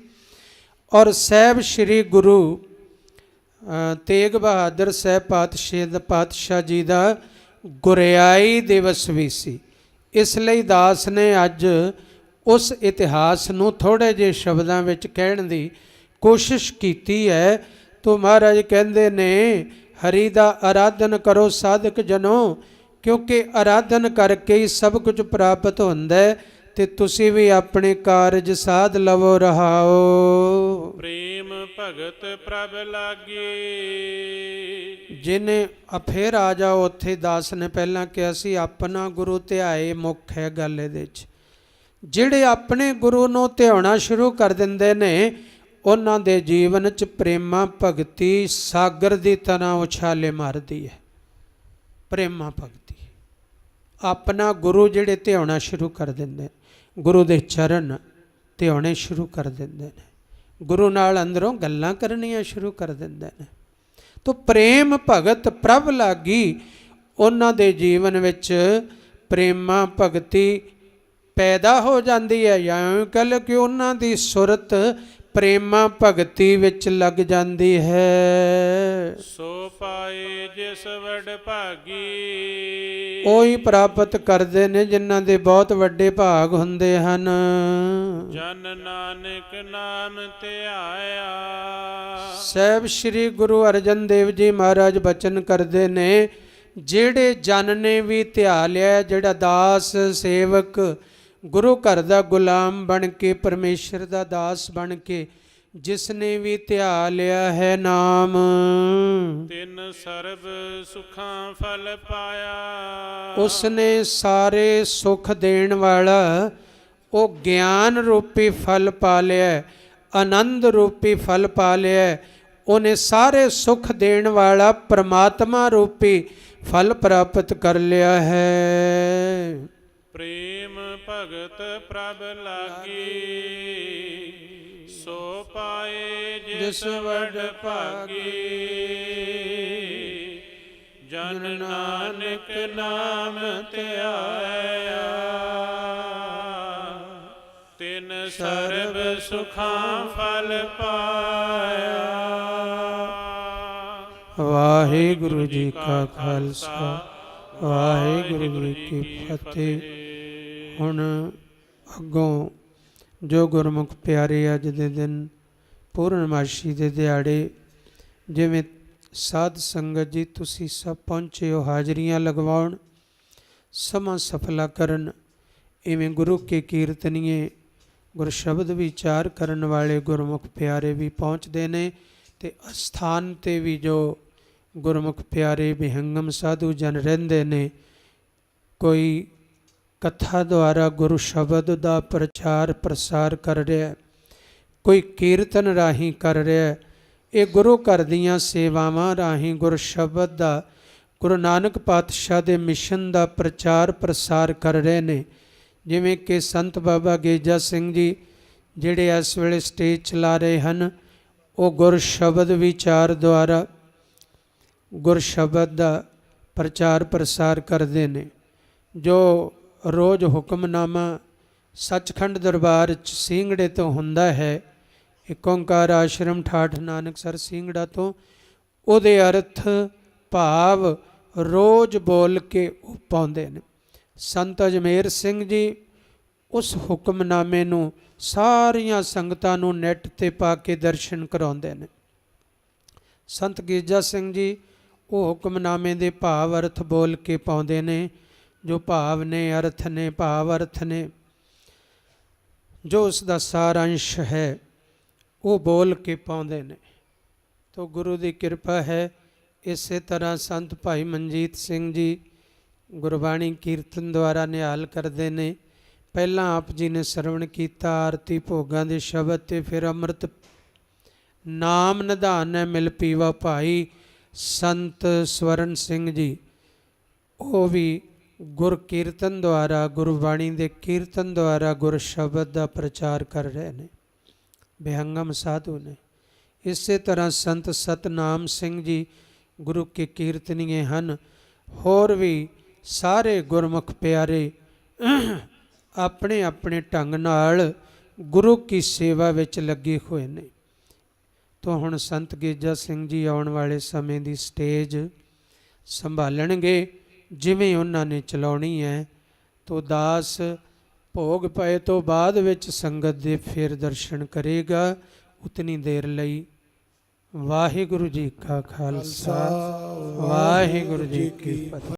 ਔਰ ਸਾਹਿਬ ਸ੍ਰੀ ਗੁਰੂ ਤੇਗ ਬਹਾਦਰ ਸਾਹਿਬ ਪਾਤਸ਼ਾਹ ਜੀ ਦਾ ਗੁਰਿਆਈ ਦਿਵਸ ਵੀ ਸੀ। ਇਸ ਲਈ ਦਾਸ ਨੇ ਅੱਜ ਉਸ ਇਤਿਹਾਸ ਨੂੰ ਥੋੜ੍ਹੇ ਜਿਹੇ ਸ਼ਬਦਾਂ ਵਿੱਚ ਕਹਿਣ ਦੀ ਕੋਸ਼ਿਸ਼ ਕੀਤੀ ਹੈ। ਤੋ ਮਹਾਰਾਜ ਕਹਿੰਦੇ ਨੇ, ਹਰੀ ਦਾ ਆਰਾਧਨ ਕਰੋ ਸਾਧਕ ਜਨੋ, ਕਿਉਂਕਿ ਆਰਾਧਨ ਕਰਕੇ ਹੀ ਸਭ ਕੁਝ ਪ੍ਰਾਪਤ ਹੁੰਦਾ ਹੈ। ਤੇ ਤੁਸੀਂ ਵੀ ਆਪਣੇ ਕਾਰਜ ਸਾਧ ਲਵੋ ਰਹਾਓ। ਪ੍ਰੇਮ ਭਗਤ ਪ੍ਰਭ ਲਾਗੇ। ਜਿਹਨੇ ਫਿਰ ਆ ਜਾਓ, ਉੱਥੇ ਦਾਸ ਨੇ ਪਹਿਲਾਂ ਕਿਹਾ ਸੀ ਆਪਣਾ ਗੁਰੂ ਧਿਆਏ ਮੁੱਖ ਹੈ ਗੱਲ ਇਹਦੇ 'ਚ। ਜਿਹੜੇ ਆਪਣੇ ਗੁਰੂ ਨੂੰ ਧਿਆਉਣਾ ਸ਼ੁਰੂ ਕਰ ਦਿੰਦੇ ਨੇ, ਉਹਨਾਂ ਦੇ ਜੀਵਨ 'ਚ ਪ੍ਰੇਮਾ ਭਗਤੀ ਸਾਗਰ ਦੀ ਤਰ੍ਹਾਂ ਉਛਾਲੇ ਮਾਰਦੀ ਹੈ। ਪ੍ਰੇਮਾ ਭਗਤੀ ਆਪਣਾ ਗੁਰੂ ਜਿਹੜੇ ਧਿਆਉਣਾ ਸ਼ੁਰੂ ਕਰ ਦਿੰਦੇ, ਗੁਰੂ ਦੇ ਚਰਨ ਧਿਆਉਣੇ ਸ਼ੁਰੂ ਕਰ ਦਿੰਦੇ ਨੇ, ਗੁਰੂ ਨਾਲ ਅੰਦਰੋਂ ਗੱਲਾਂ ਕਰਨੀਆਂ ਸ਼ੁਰੂ ਕਰ ਦਿੰਦੇ ਨੇ। ਤੋ ਪ੍ਰੇਮ ਭਗਤ ਪ੍ਰਭ ਲਾਗੀ, ਉਹਨਾਂ ਦੇ ਜੀਵਨ ਵਿੱਚ ਪ੍ਰੇਮਾ ਭਗਤੀ ਪੈਦਾ ਹੋ ਜਾਂਦੀ ਹੈ, ਜਾਂ ਕਹਿ ਕਿ ਉਹਨਾਂ ਦੀ ਸੁਰਤ ਪ੍ਰੇਮਾ ਭਗਤੀ ਵਿੱਚ ਲੱਗ ਜਾਂਦੀ ਹੈ। ਸੋ ਪਾਏ ਜਿਸ ਵਡ ਭਾਗੀ। ਉਹੀ ਪ੍ਰਾਪਤ ਕਰਦੇ ਨੇ ਜਿਨ੍ਹਾਂ ਦੇ ਬਹੁਤ ਵੱਡੇ ਭਾਗ ਹੁੰਦੇ ਹਨ। ਜਨ ਨਾਨਕ ਨਾਮ ਧਿਆਇਆ। ਸਾਹਿਬ ਸ੍ਰੀ ਗੁਰੂ ਅਰਜਨ ਦੇਵ ਜੀ ਮਹਾਰਾਜ ਬਚਨ ਕਰਦੇ ਨੇ, ਜਿਹੜੇ ਜਨ ਨੇ ਵੀ ਧਿਆ ਲਿਆ, ਜਿਹੜਾ ਦਾਸ ਸੇਵਕ ਗੁਰੂ ਘਰ ਦਾ ਗੁਲਾਮ ਬਣ ਕੇ, ਪਰਮੇਸ਼ਰ ਦਾ ਦਾਸ ਬਣ ਕੇ ਜਿਸ ਨੇ ਵੀ ਧਿਆ ਲਿਆ ਹੈ ਨਾਮ, ਤਿਨ ਸਰਬ ਸੁਖਾਂ ਫਲ ਪਾਇਆ। ਉਸ ਨੇ ਸਾਰੇ ਸੁਖ ਦੇਣ ਵਾਲਾ ਉਹ ਗਿਆਨ ਰੂਪੀ ਫਲ ਪਾ ਲਿਆ, ਆਨੰਦ ਰੂਪੀ ਫਲ ਪਾ ਲਿਆ। ਉਹਨੇ ਸਾਰੇ ਸੁਖ ਦੇਣ ਵਾਲਾ ਪ੍ਰਮਾਤਮਾ ਰੂਪੀ ਫਲ ਪ੍ਰਾਪਤ ਕਰ ਲਿਆ ਹੈ। ਪ੍ਰੇਮ ਭਗਤ ਪ੍ਰਭ ਲਾਗੀ। ਸੋ ਪਾਏ ਜਿਸ ਵਡ ਭਾਗੀ। ਜਨ ਨਾਨਕ ਨਾਮ ਧਿਆਇਆ। ਤਿਨ ਸਰਬ ਸੁਖਾਂ ਫਲ ਪਾਇਆ। ਵਾਹਿਗੁਰੂ ਜੀ ਕਾ ਖਾਲਸਾ, ਵਾਹਿਗੁਰੂ ਜੀ ਕੀ ਫਤਿਹ। ਹੁਣ ਅੱਗੋਂ ਜੋ ਗੁਰਮੁਖ ਪਿਆਰੇ ਅੱਜ ਦੇ ਦਿਨ ਪੂਰਨਮਾਸ਼ੀ ਦੇ ਦਿਹਾੜੇ, ਜਿਵੇਂ ਸਾਧ ਸੰਗਤ ਜੀ ਤੁਸੀਂ ਸਭ ਪਹੁੰਚੇ ਹੋ ਹਾਜ਼ਰੀਆਂ ਲਗਵਾਉਣ, ਸਮਾਂ ਸਫਲਾ ਕਰਨ, ਇਵੇਂ ਗੁਰੂ ਕੇ ਕੀਰਤਨੀਏ ਗੁਰ ਸ਼ਬਦ ਵਿਚਾਰ ਕਰਨ ਵਾਲੇ ਗੁਰਮੁਖ ਪਿਆਰੇ ਵੀ ਪਹੁੰਚਦੇ ਨੇ। ਤੇ ਅਸਥਾਨ 'ਤੇ ਵੀ ਜੋ ਗੁਰਮੁਖ ਪਿਆਰੇ ਵਿਹੰਗਮ ਸਾਧੂ ਜਨ ਰਹਿੰਦੇ ਨੇ, ਕੋਈ ਕਥਾ ਦੁਆਰਾ ਗੁਰੂ ਸ਼ਬਦ ਦਾ ਪ੍ਰਚਾਰ ਪ੍ਰਸਾਰ ਕਰ ਰਿਹਾ, ਕੋਈ ਕੀਰਤਨ ਰਾਹੀਂ ਕਰ ਰਿਹਾ। ਇਹ ਗੁਰੂ ਘਰ ਦੀਆਂ ਸੇਵਾਵਾਂ ਰਾਹੀਂ ਗੁਰ ਸ਼ਬਦ ਦਾ, ਗੁਰੂ ਨਾਨਕ ਪਾਤਸ਼ਾਹ ਦੇ ਮਿਸ਼ਨ ਦਾ ਪ੍ਰਚਾਰ ਪ੍ਰਸਾਰ ਕਰ ਰਹੇ ਨੇ। ਜਿਵੇਂ ਕਿ ਸੰਤ ਬਾਬਾ ਗੇਜਾ ਸਿੰਘ ਜੀ ਜਿਹੜੇ ਇਸ ਵੇਲੇ ਸਟੇਜ ਚਲਾ ਰਹੇ ਹਨ, ਉਹ ਗੁਰ ਸ਼ਬਦ ਵਿਚਾਰ ਦੁਆਰਾ ਗੁਰ ਸ਼ਬਦ ਦਾ ਪ੍ਰਚਾਰ ਪ੍ਰਸਾਰ ਕਰਦੇ ਨੇ। ਜੋ ਰੋਜ਼ ਹੁਕਮਨਾਮਾ ਸੱਚਖੰਡ ਦਰਬਾਰ 'ਚ ਸਿੰਘੜੇ ਤੋਂ ਹੁੰਦਾ ਹੈ, ਏਕ ਓਂਕਾਰ ਆਸ਼ਰਮ ਠਾਠ ਨਾਨਕਸਰ ਸਿੰਘੜਾ ਤੋਂ, ਉਹਦੇ ਅਰਥ ਭਾਵ ਰੋਜ਼ ਬੋਲ ਕੇ ਉਹ ਪਾਉਂਦੇ ਨੇ। ਸੰਤ ਅਜਮੇਰ ਸਿੰਘ ਜੀ ਉਸ ਹੁਕਮਨਾਮੇ ਨੂੰ ਸਾਰੀਆਂ ਸੰਗਤਾਂ ਨੂੰ ਨੈੱਟ 'ਤੇ ਪਾ ਕੇ ਦਰਸ਼ਨ ਕਰਾਉਂਦੇ ਨੇ। ਸੰਤ ਗੇਜਾ ਸਿੰਘ ਜੀ ਉਹ ਹੁਕਮਨਾਮੇ ਦੇ ਭਾਵ ਅਰਥ ਬੋਲ ਕੇ ਪਾਉਂਦੇ ਨੇ। ਜੋ ਭਾਵ ਨੇ, ਅਰਥ ਨੇ, ਭਾਵ ਅਰਥ ਨੇ, ਜੋ ਉਸ ਦਾ ਸਾਰਾਂਸ਼ ਹੈ ਉਹ ਬੋਲ ਕੇ ਪਾਉਂਦੇ ਨੇ। ਤੋ ਗੁਰੂ ਦੀ ਕਿਰਪਾ ਹੈ। ਇਸੇ ਤਰ੍ਹਾਂ ਸੰਤ ਭਾਈ ਮਨਜੀਤ ਸਿੰਘ ਜੀ ਗੁਰਬਾਣੀ ਕੀਰਤਨ ਦੁਆਰਾ ਨਿਹਾਲ ਕਰਦੇ ਨੇ। ਪਹਿਲਾਂ ਆਪ ਜੀ ਨੇ ਸਰਵਣ ਕੀਤਾ ਆਰਤੀ ਭੋਗਾਂ ਦੇ ਸ਼ਬਦ, ਤੇ ਫਿਰ ਅੰਮ੍ਰਿਤ ਨਾਮ ਨਿਧਾਨ ਹੈ ਮਿਲ ਪੀਵਾ ਭਾਈ। ਸੰਤ ਸਵਰਨ ਸਿੰਘ ਜੀ ਉਹ ਵੀ ਗੁਰ ਕੀਰਤਨ ਦੁਆਰਾ, ਗੁਰਬਾਣੀ ਦੇ ਕੀਰਤਨ ਦੁਆਰਾ ਗੁਰ ਸ਼ਬਦ ਦਾ ਪ੍ਰਚਾਰ ਕਰ ਰਹੇ ਨੇ, ਬਿਹੰਗਮ ਸਾਧੂ ਨੇ। ਇਸੇ ਤਰ੍ਹਾਂ ਸੰਤ ਸਤਨਾਮ ਸਿੰਘ ਜੀ ਗੁਰੂ ਕੇ ਕੀਰਤਨੀਏ ਹਨ। ਹੋਰ ਵੀ ਸਾਰੇ ਗੁਰਮੁਖ ਪਿਆਰੇ ਆਪਣੇ ਆਪਣੇ ਢੰਗ ਨਾਲ ਗੁਰੂ ਕੀ ਸੇਵਾ ਵਿੱਚ ਲੱਗੇ ਹੋਏ ਨੇ। ਤੋਂ ਹੁਣ ਸੰਤ ਗੇਜਾ ਸਿੰਘ ਜੀ ਆਉਣ ਵਾਲੇ ਸਮੇਂ ਦੀ ਸਟੇਜ ਸੰਭਾਲਣਗੇ, ਜਿਵੇਂ ਉਹਨਾਂ ਨੇ ਚਲਾਉਣੀ ਹੈ। ਤੋਂ ਦਾਸ ਭੋਗ ਪਏ ਤੋਂ ਬਾਅਦ ਵਿੱਚ ਸੰਗਤ ਦੇ ਫਿਰ ਦਰਸ਼ਨ ਕਰੇਗਾ ਉਤਨੀ ਦੇਰ ਲਈ। ਵਾਹਿਗੁਰੂ ਜੀ ਕਾ ਖਾਲਸਾ, ਵਾਹਿਗੁਰੂ ਜੀ ਕੀ ਫਤਿਹ।